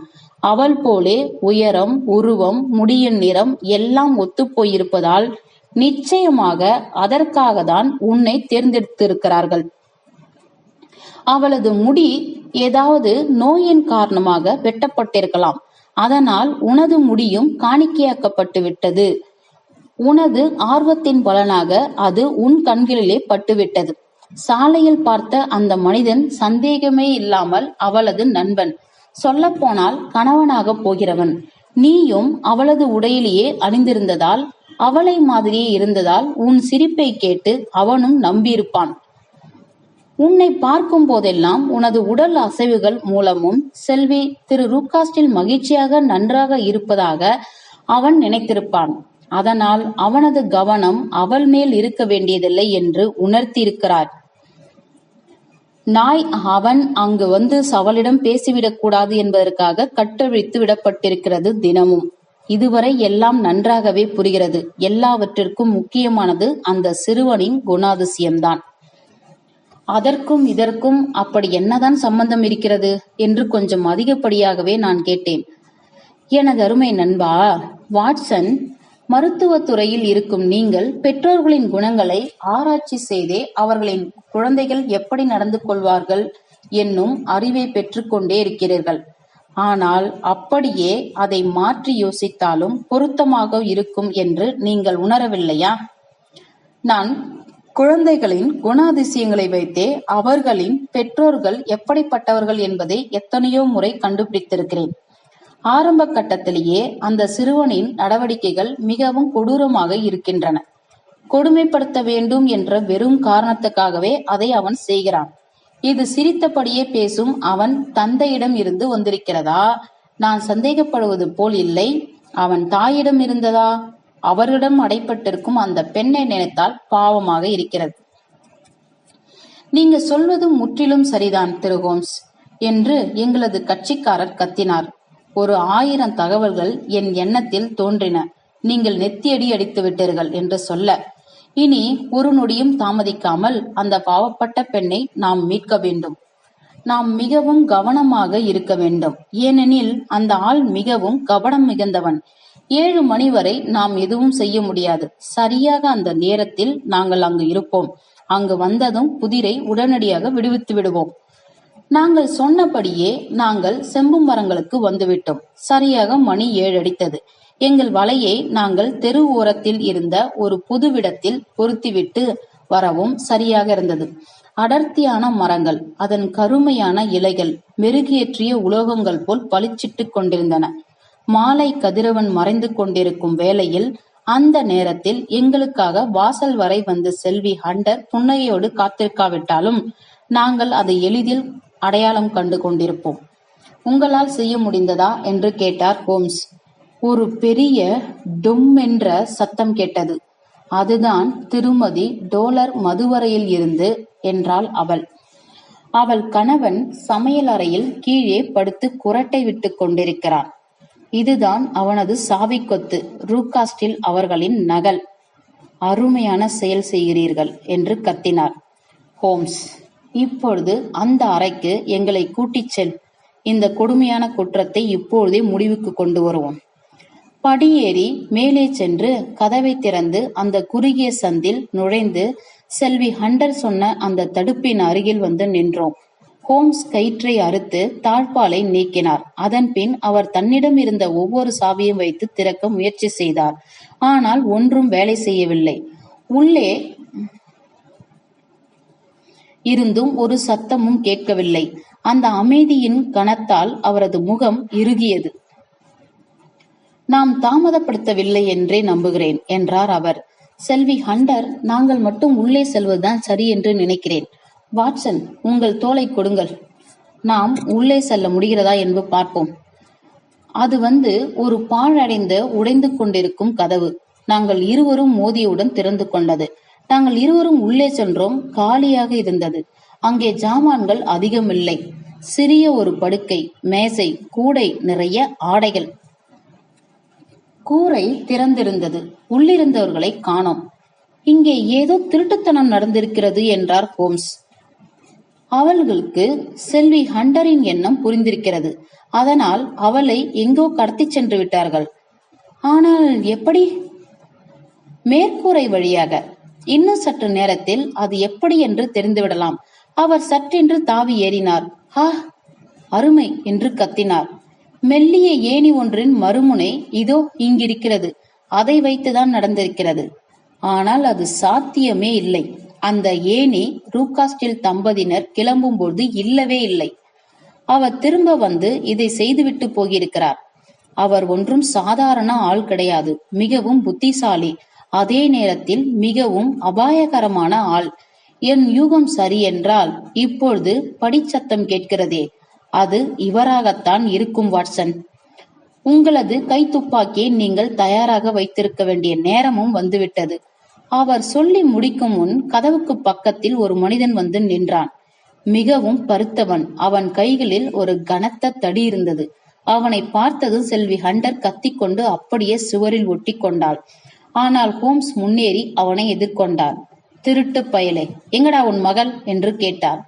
அவள் போலே உயரம், உருவம், முடியின் நிறம் எல்லாம் ஒத்துப்போயிருப்பதால் நிச்சயமாக அதற்காக தான் உன்னை தேர்ந்தெடுத்திருக்கிறார்கள். அவளது முடி ஏதாவது நோயின் காரணமாக வெட்டப்பட்டிருக்கலாம். அதனால் உனது முடியும் காணிக்கையாக்கப்பட்டு விட்டது. உனது ஆர்வத்தின் பலனாக அது உன் கண்களிலே பட்டுவிட்டது. சாலையில் பார்த்த அந்த மனிதன் சந்தேகமே இல்லாமல் அவளது நண்பன், சொல்ல போனால் கணவனாக போகிறவன். நீயும் அவளது உடையிலேயே அணிந்திருந்ததால், அவளை மாதிரியே இருந்ததால் உன் சிரிப்பை கேட்டு அவனும் நம்பியிருப்பான். உன்னை பார்க்கும் போதெல்லாம் உனது உடல் அசைவுகள் மூலமும் செல்வி திரு ரூகாஸ்டில் மகிழ்ச்சியாக நன்றாக இருப்பதாக அவன் நினைத்திருப்பான். அதனால் அவனது கவனம் அவள் மேல் இருக்க வேண்டியதில்லை என்று உணர்த்தியிருக்கிறார். நாய் அவன் அங்கு வந்து அவளிடம் பேசிவிடக் கூடாது என்பதற்காக கட்டவிழ்த்து விடப்பட்டிருக்கிறது தினமும். இதுவரை எல்லாம் நன்றாகவே புரிகிறது. எல்லாவற்றிற்கும் முக்கியமானது அந்த சிறுவனின் குணாதிசயம்தான். அதற்கும் இதற்கும் அப்படி என்னதான் சம்பந்தம் இருக்கிறது என்று கொஞ்சம் அதிகப்படியாகவே நான் கேட்டேன். எனது அருமை நண்பா வாட்சன், மருத்துவத்துறையில் இருக்கும் நீங்கள் பெற்றோர்களின் குணங்களை ஆராய்ச்சி செய்தே அவர்களின் குழந்தைகள் எப்படி நடந்து கொள்வார்கள் என்னும் அறிவை பெற்றுக்கொண்டே இருக்கிறீர்கள். ஆனால் அப்படியே அதை மாற்றி யோசித்தாலும் பொருத்தமாக இருக்கும் என்று நீங்கள் உணரவில்லையா? நான் குழந்தைகளின் குணாதிசயங்களை வைத்தே அவர்களின் பெற்றோர்கள் எப்படிப்பட்டவர்கள் என்பதை எத்தனையோ முறை கண்டுபிடித்திருக்கிறேன். ஆரம்ப கட்டத்திலேயே அந்த சிறுவனின் நடவடிக்கைகள் மிகவும் கொடூரமாக இருக்கின்றன. கொடுமைப்படுத்த வேண்டும் என்ற வெறும் காரணத்துக்காகவே அதை அவன் செய்கிறான். இது சிரித்தபடியே பேசும் அவன் தந்தையிடம் இருந்து வந்திருக்கிறதா? நான் சந்தேகப்படுவது போல் இல்லை. அவன் தாயிடம் இருந்ததா? அவரிடம் அடைப்பட்டிருக்கும் அந்த பெண்ணை நினைத்தால் பாவமாக இருக்கிறது. நீங்க சொல்வது முற்றிலும் சரிதான் திரு ஹோம்ஸ் என்று எங்களது கட்சிக்காரர் கத்தினார். ஒரு 1000 தகவல்கள் என் எண்ணத்தில் தோன்றின. நீங்கள் நெத்தியடி அடித்து விட்டீர்கள் என்று சொல்ல, இனி ஒரு நொடியும் தாமதிக்காமல் அந்த பாவப்பட்ட பெண்ணை நாம் மீட்க வேண்டும். நாம் மிகவும் கவனமாக இருக்க வேண்டும். ஏனெனில் அந்த ஆள் மிகவும் கபடம் மிகுந்தவன். 7 மணி வரை நாம் எதுவும் செய்ய முடியாது. சரியாக அந்த நேரத்தில் நாங்கள் அங்கு இருப்போம். அங்கு வந்ததும் புதிரை உடனடியாக விடுவித்து விடுவோம். நாங்கள் சொன்னபடியே நாங்கள் செம்பு மரங்களுக்கு வந்துவிட்டோம். சரியாக மணி 7 அடித்தது. எங்கள் வலையை நாங்கள் தெரு ஓரத்தில் இருந்த ஒரு புதுவிடத்தில் பொருத்திவிட்டு வரவும் சரியாக இருந்தது. அடர்த்தியான மரங்கள், அதன் கருமையான இலைகள் மெருகேற்றிய உலோகங்கள் போல் பளிச்சிட்டு கொண்டிருந்தன. மாலை கதிரவன் மறைந்து கொண்டிருக்கும் வேளையில் அந்த நேரத்தில் எங்களுக்காக வாசல் வரை வந்த செல்வி ஹண்டர் புன்னகையோடு காத்திருக்காவிட்டாலும் நாங்கள் அதை எளிதில் அடையாளம் கண்டு கொண்டிருப்போம். உங்களால் செய்ய முடிந்ததா என்று கேட்டார் ஹோம்ஸ். ஒரு பெரிய டும் என்ற சத்தம் கேட்டது. அதுதான் திருமதி டோலர் மதுவரையில் இருந்து என்றாள் அவள். அவள் கணவன் சமையல் அறையில் கீழே படுத்து குரட்டை விட்டுக் கொண்டிருக்கிறான். இதுதான் அவனது சாவிக்கொத்து, ரூகாஸ்டில் அவர்களின் நகல். அருமையான செயல் செய்கிறீர்கள் என்று கத்தினார் ஹோம்ஸ். இப்பொழுது அந்த அறைக்கு எங்களை கூட்டிச் செல். இந்த கொடுமையான குற்றத்தை இப்பொழுதே முடிவுக்கு கொண்டு வருவோம். படியேறி மேலே சென்று கதவை திறந்து அந்த குறுகிய சந்தில் நுழைந்து செல்வி ஹண்டர் சொன்ன அந்த தடுப்பின் அருகில் வந்து நின்றோம். ஹோம்ஸ் கயிற்றை அறுத்து தாழ்பாலை நீக்கினார். அதன் பின் அவர் தன்னிடம் இருந்த ஒவ்வொரு சாவியும் வைத்து திறக்க முயற்சி செய்தார். ஆனால் ஒன்றும் வேலை செய்யவில்லை. உள்ளே இருந்தும் ஒரு சத்தமும் கேட்கவில்லை. அந்த அமைதியின் கனத்தால் அவரது முகம் இறுகியது. நாம் தாமதப்படுத்தவில்லை என்றே நம்புகிறேன் என்றார் அவர். செல்வி ஹண்டர், நாங்கள் மட்டும் உள்ளே செல்வதுதான் சரி என்று நினைக்கிறேன். வாட்சன், உங்கள் தோலை கொடுங்கள். நாம் உள்ளே செல்ல முடிகிறதா என்று பார்ப்போம். அது ஒரு பாழடைந்த உடைந்து கொண்டிருக்கும் கதவு. நாங்கள் இருவரும் மோதியவுடன் திறந்து கொண்டது. நாங்கள் இருவரும் உள்ளே சென்றோம். காலியாக இருந்தது. அங்கே ஜாமான்கள் அதிகமில்லை. சிறிய ஒரு படுக்கை, மேசை, கூடை நிறைய ஆடைகள். கூரை திறந்திருந்தது. உள்ளிருந்தவர்களை காணோம். இங்கே ஏதோ திருட்டுத்தனம் நடந்திருக்கிறது என்றார் ஹோம்ஸ். அவர்களுக்கு செல்வி ஹண்டரின் எண்ணம் புரிந்திருக்கிறது. அதனால் அவளை எங்கோ கடத்தி சென்று விட்டார்கள். ஆனால் எப்படி? மேற்கூரை வழியாக. இன்னும் சற்று நேரத்தில் அது எப்படி என்று தெரிந்துவிடலாம். அவர் சற்றென்று தாவி ஏறினார். ஹா, அருமை என்று கத்தினார். மெல்லிய ஏணி ஒன்றின் மறுமுனை இதோ இங்கிருக்கிறது. அதை வைத்துதான் நடந்திருக்கிறது. ஆனால் அது சாத்தியமே இல்லை. அந்த ஏணி ரூகாஸ்டில் தம்பதியினர் கிளம்பும் போது இல்லவே இல்லை. அவர் திரும்ப வந்து இதை செய்துவிட்டு போகியிருக்கிறார். அவர் ஒன்றும் சாதாரண ஆள் கிடையாது. மிகவும் புத்திசாலி, அதே நேரத்தில் மிகவும் அபாயகரமான ஆள். என் யூகம் சரி என்றால் இப்பொழுது படிச்சத்தம் கேட்கிறதே, அது இவராகத்தான் இருக்கும். வாட்சன், உங்களது கைத்துப்பாக்கியை நீங்கள் தயாராக வைத்திருக்க வேண்டிய நேரமும் வந்துவிட்டது. அவர் சொல்லி முடிக்கும் முன் கதவுக்கு பக்கத்தில் ஒரு மனிதன் வந்து நின்றான். மிகவும் பருத்தவன். அவன் கைகளில் ஒரு கனத்த தடி இருந்தது. அவனை பார்த்ததும் செல்வி ஹண்டர் கத்திக்கொண்டு அப்படியே சுவரில் ஒட்டி கொண்டாள். ஆனால் ஹோம்ஸ் முன்னேறி அவனை எதிர்கொண்டார். திருட்டு பயலே, எங்கடா உன் மகள் என்று கேட்டார்.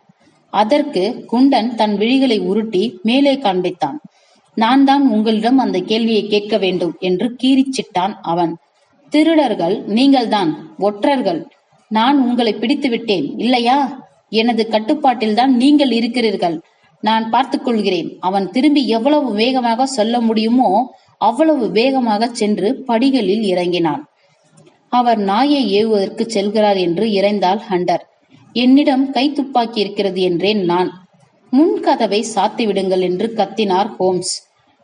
அதற்கு குண்டன் தன் விழிகளை உருட்டி மேலே காண்பித்தான். நான் தான் உங்களிடம் அந்த கேள்வியை கேட்க வேண்டும் என்று கீறிச்சிட்டான் அவன். திருடர்கள் நீங்கள்தான், ஒற்றர்கள். நான் உங்களை பிடித்து விட்டேன் இல்லையா? எனது கட்டுப்பாட்டில்தான் நீங்கள் இருக்கிறீர்கள். நான் பார்த்துக் கொள்கிறேன். அவன் திரும்பி எவ்வளவு வேகமாக சொல்ல முடியுமோ அவ்வளவு வேகமாக சென்று படிகளில் இறங்கினான். அவர் நாயை ஏவுவதற்கு செல்கிறார் என்று இறைந்தாள் ஹண்டர். என்னிடம் கைத்துப்பாக்கி இருக்கிறது என்றேன் நான். முன் கதவை சாத்தி விடுங்கள் என்று கத்தினார் ஹோம்ஸ்.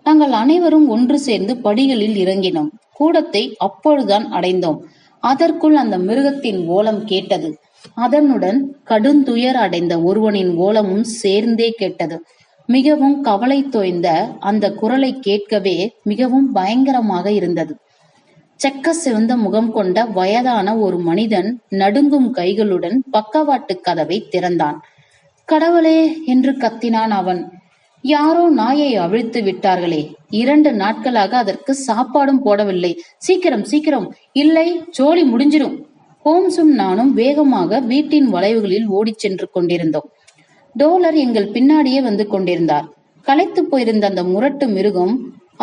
நாங்கள் அனைவரும் ஒன்று சேர்ந்து படிகளில் இறங்கினோம். கூடத்தை அப்பொழுதுதான் அடைந்தோம். அதற்குள் அந்த மிருகத்தின் ஓலம் கேட்டது. அதனுடன் கடுந்துயர் அடைந்த ஒருவனின் ஓலமும் சேர்ந்தே கேட்டது. மிகவும் கவலை தோய்ந்த அந்த குரலை கேட்கவே மிகவும் பயங்கரமாக இருந்தது. செக்க சிவந்த முகம் கொண்ட வயதான ஒரு மனிதன் நடுங்கும் கைகளுடன் பக்கவாட்டு கதவை திறந்தான். கடவுளே என்று கத்தினான் அவன். யாரோ நாயை அவிழ்த்து விட்டார்களே. 2 நாட்களாக அதற்கு சாப்பாடும் போடவில்லை. சீக்கிரம் சீக்கிரம், இல்லை ஜோலி முடிஞ்சிடும். ஹோம்ஸும் நானும் வேகமாக வீட்டின் வளைவுகளில் ஓடிச் சென்று கொண்டிருந்தோம். டோலர் எங்கள் பின்னாடியே வந்து கொண்டிருந்தார். களைத்து போயிருந்த அந்த முரட்டு மிருகம்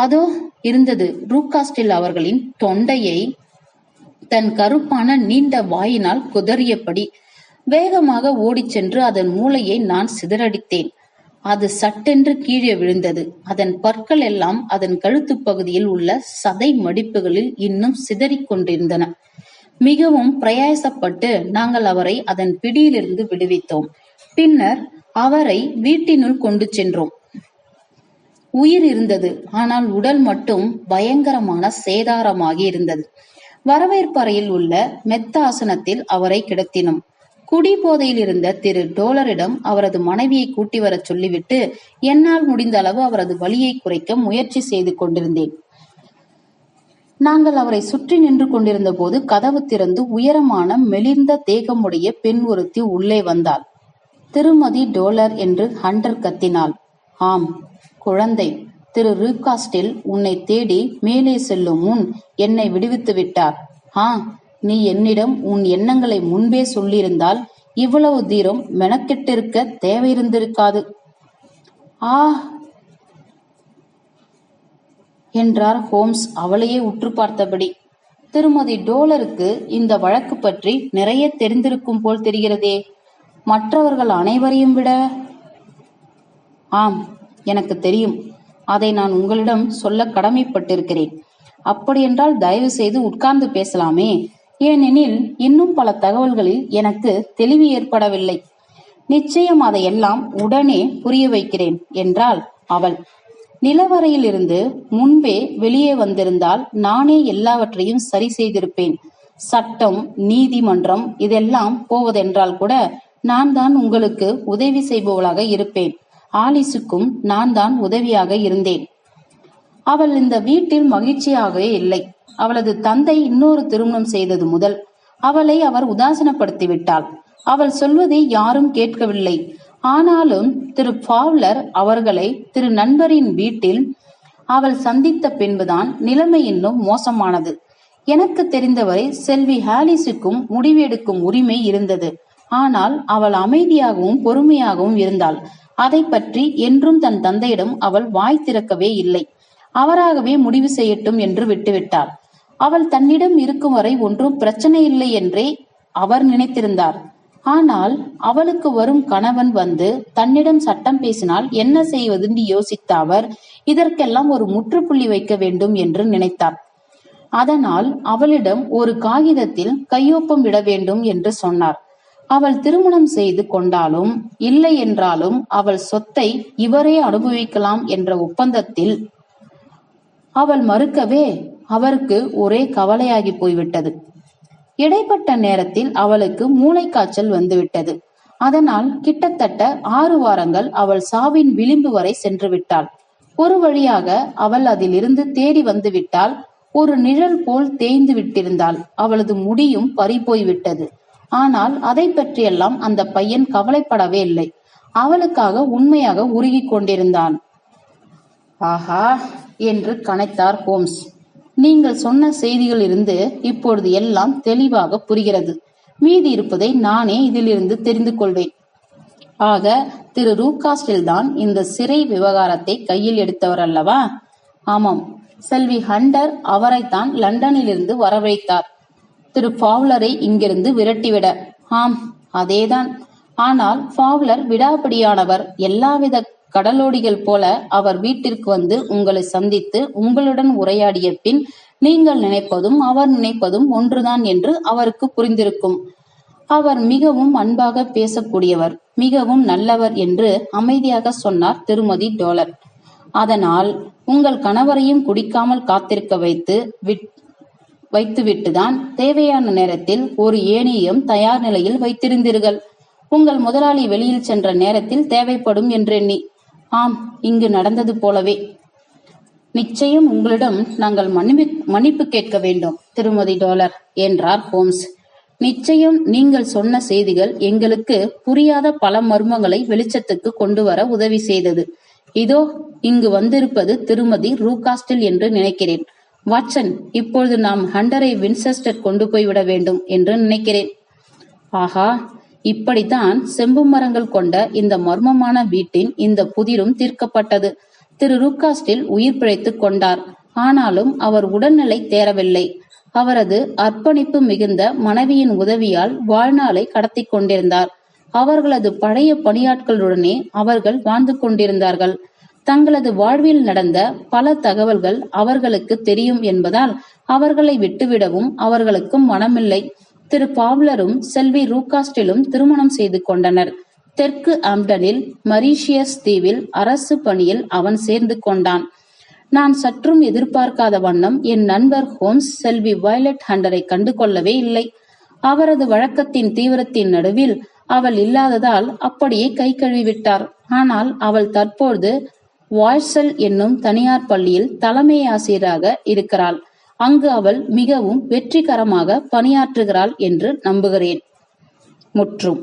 அதோ இருந்தது. ரூகாஸ்டில் அவர்களின் தொண்டையை தன் கருப்பான நீண்ட வாயினால் குதறியபடி வேகமாக ஓடிச் சென்று அதன் மூளையை நான் சிதறடித்தேன். அது சட்டென்று கீழே விழுந்தது. அதன் பற்கள் எல்லாம் அதன் கழுத்து பகுதியில் உள்ள சதை மடிப்புகளில் இன்னும் சிதறிக் கொண்டிருந்தன. மிகவும் பிரயாசப்பட்டு நாங்கள் அவரை அதன் பிடியிலிருந்து விடுவித்தோம். பின்னர் அவரை வீட்டினுள் கொண்டு சென்றோம். உயிர் இருந்தது, ஆனால் உடல் மட்டும் பயங்கரமான சேதாரமாகி இருந்தது. வரவேற்பறையில் உள்ள மெத்தாசனத்தில் அவரை கிடத்தினோம். குடி போதையில் இருந்த திரு டோலரிடம் அவரது மனைவியை கூட்டி வரச் சொல்லிவிட்டு என்னால் முடிந்த அளவு அவரது வலியை குறைக்க முயற்சி செய்து கொண்டிருந்தேன். நாங்கள் அவரை சுற்றி நின்று கொண்டிருந்த போது கதவு திறந்து உயரமான மெலிர்ந்த தேகமுடைய பெண் ஒருத்தி உள்ளே வந்தாள். திருமதி டோலர் என்று ஹண்டர் கத்தினாள். ஆம், குழந்தை. திரு ரூகாஸ்டில் உன்னை தேடி மேலே செல்லும் முன் என்னை விடுவித்து விட்டார். நீ என்னிடம் உன் எண்ணங்களை முன்பே சொல்லியிருந்தால் இவ்வளவு தூரம் மெனக்கெட்டிருக்க தேவையிருந்திருக்காது. என்றார் ஹோம்ஸ் அவளையே உற்று பார்த்தபடி. திருமதி டோலருக்கு இந்த வழக்கு பற்றி நிறைய தெரிந்திருக்கும் போல் தெரிகிறதே, மற்றவர்கள் அனைவரையும் விட. ஆம், எனக்கு தெரியும். அதை நான் உங்களிடம் சொல்ல கடமைப்பட்டிருக்கிறேன். அப்படியென்றால் தயவு செய்து உட்கார்ந்து பேசலாமே, ஏனெனில் இன்னும் பல தகவல்களில் எனக்கு தெளிவு ஏற்படவில்லை. நிச்சயம் அதையெல்லாம் உடனே புரிய வைக்கிறேன் என்றாள் அவள். நிலவரையில் இருந்து முன்பே வெளியே வந்திருந்தால் நானே எல்லாவற்றையும் சரி செய்திருப்பேன். சட்டம், நீதிமன்றம் இதெல்லாம் போவதென்றால் கூட நான் தான் உங்களுக்கு உதவி செய்பவளாக இருப்பேன். ஆலிஸுக்கும் நான் தான் உதவியாக இருந்தேன். அவள் இந்த வீட்டில் மகிழ்ச்சியாகவே இல்லை. அவளது தந்தை இன்னொரு திருமணம் செய்தது முதல் அவளை அவர் உதாசீனப்படுத்தி விட்டாள். அவள் சொல்வதை யாரும் கேட்கவில்லை. ஆனாலும் திரு ஃபாவ்லர் அவர்களை திரு நண்பரின் வீட்டில் அவள் சந்தித்த பின்புதான் நிலைமை இன்னும் மோசமானது. எனக்கு தெரிந்தவரை செல்வி ஹாலிஸுக்கும் முடிவெடுக்கும் உரிமை இருந்தது. ஆனால் அவள் அமைதியாகவும் பொறுமையாகவும் இருந்தாள். அதை பற்றி என்றும் தன் தந்தையிடம் அவள் வாய் திறக்கவே இல்லை. அவராகவே முடிவு செய்யட்டும் என்று விட்டுவிட்டாள். அவள் தன்னிடம் இருக்கும் வரை ஒன்றும் பிரச்சனை இல்லை என்றே அவர் நினைத்திருந்தார். ஆனால் அவளுக்கு வரும் கணவன் வந்து தன்னிடம் சட்டம் பேசினால் என்ன செய்வதென்று யோசித்த அவர் இதற்கெல்லாம் ஒரு முற்றுப்புள்ளி வைக்க வேண்டும் என்று நினைத்தார். அதனால் அவளிடம் ஒரு காகிதத்தில் கையொப்பம் விட வேண்டும் என்று சொன்னார். அவள் திருமணம் செய்து கொண்டாலும் இல்லை என்றாலும் அவள் சொத்தை இவரே அனுபவிக்கலாம் என்ற ஒப்பந்தத்தில் அவள் மறுக்கவே அவருக்கு ஒரே கவலையாகி போய்விட்டது. இடைப்பட்ட நேரத்தில் அவளுக்கு மூளைக்காய்ச்சல் வந்துவிட்டது. அதனால் கிட்டத்தட்ட 6 வாரங்கள் அவள் சாவின் விளிம்பு வரை சென்று விட்டாள். ஒரு வழியாக அவள் அதிலிருந்து தேடி வந்து விட்டால் ஒரு நிழல் போல் தேய்ந்து விட்டிருந்தாள். அவளது முடியும் பறிபோய்விட்டது. ஆனால் அதை பற்றியெல்லாம் அந்த பையன் கவலைப்படவே இல்லை. அவளுக்காக உண்மையாக உருகி கொண்டிருந்தான். ஆஹா என்று கனைத்தார் ஹோம்ஸ். நீங்கள் சொன்ன செய்திகள் இருந்து இப்பொழுது எல்லாம் தெளிவாக புரிகிறது. மீதி இருப்பதை நானே இதிலிருந்து தெரிந்து கொள்வேன். ஆக திரு ரூகாஸ்டில் தான் இந்த சிறை விவகாரத்தை கையில் எடுத்தவர் அல்லவா? ஆமாம், செல்வி ஹண்டர் அவரைத்தான் லண்டனிலிருந்து வரவழைத்தார், திரு ஃபாவ்லரை இங்கிருந்து விரட்டிவிட. ஆம், அதேதான். ஆனால் ஃபாவ்லர் விடாப்பிடியானவர். எல்லாவித கடலோடிகள் போல அவர் வீட்டிற்கு வந்து உங்களை சந்தித்து உங்களுடன் உரையாடிய பின் நீங்கள் நினைப்பதும் அவர் நினைப்பதும் ஒன்றுதான் என்று அவருக்கு புரிந்திருக்கும். அவர் மிகவும் அன்பாக பேசக்கூடியவர், மிகவும் நல்லவர் என்று அமைதியாக சொன்னார் திருமதி டோலர். அதனால் உங்கள் கணவரையும் குடிக்காமல் காத்திருக்க வைத்துவிட்டுதான் தேவையான நேரத்தில் ஒரு ஏணியம் தயார் நிலையில் வைத்திருந்தீர்கள். உங்கள் முதலாளி வெளியில் சென்ற நேரத்தில் தேவைப்படும் என்றெண்ணி. ஆம், இங்கு நடந்தது போலவே. நிச்சயம் உங்களிடம் நாங்கள் மன்னிப்பு கேட்க வேண்டும் திருமதி டோலர் என்றார் ஹோம்ஸ். நிச்சயம் நீங்கள் சொன்ன செய்திகள் எங்களுக்கு புரியாத பல மர்மங்களை வெளிச்சத்துக்கு கொண்டு வர உதவி செய்தது. இதோ இங்கு வந்திருப்பது திருமதி ரூகாஸ்டில் என்று நினைக்கிறேன். வாட்சன், இப்பொழுது நாம் ஹண்டரை வின்செஸ்டர் கொண்டு போய்விட வேண்டும் என்று நினைக்கிறேன். ஆஹா, இப்படித்தான் செம்பு மரங்கள் கொண்ட இந்த மர்மமான வீட்டின் இந்த புதிரும் தீர்க்கப்பட்டது. திரு ரூகாஸ்டில் உயிர் பிழைத்துக் கொண்டார். ஆனாலும் அவர் உடல்நிலை தேரவில்லை. அவரது அர்ப்பணிப்பு மிகுந்த மனைவியின் உதவியால் வாழ்நாளை கடத்தி கொண்டிருந்தார். அவர்களது பழைய பணியாட்களுடனே அவர்கள் வாழ்ந்து கொண்டிருந்தார்கள். தங்களது வாழ்வில் நடந்த பல தகவல்கள் அவர்களுக்கு தெரியும் என்பதால் அவர்களை விட்டுவிடவும் அவர்களுக்கு மனமில்லை. திரு பாவ்லரும் செல்வி ரூகாஸ்டிலும் திருமணம் செய்து கொண்டனர். தெற்கு ஆம்டனில் மரீஷியஸ் தீவில் அரசு பணியில் அவன் சேர்ந்து கொண்டான். நான் சற்றும் எதிர்பார்க்காத வண்ணம் என் நண்பர் ஹோம்ஸ் செல்வி வயலட் ஹண்டரை கண்டு கொள்ளவே இல்லை. அவரது வழக்கத்தின் தீவிரத்தின் நடுவில் அவள் இல்லாததால் அப்படியே கை கழுவிவிட்டார். ஆனால் அவள் தற்போது வாய்சல் என்னும் தனியார் பள்ளியில் தலைமை ஆசிரியராக இருக்கிறாள். அங்கு அவள் மிகவும் வெற்றிகரமாக பணியாற்றுகிறாள் என்று நம்புகிறேன். முற்றும்.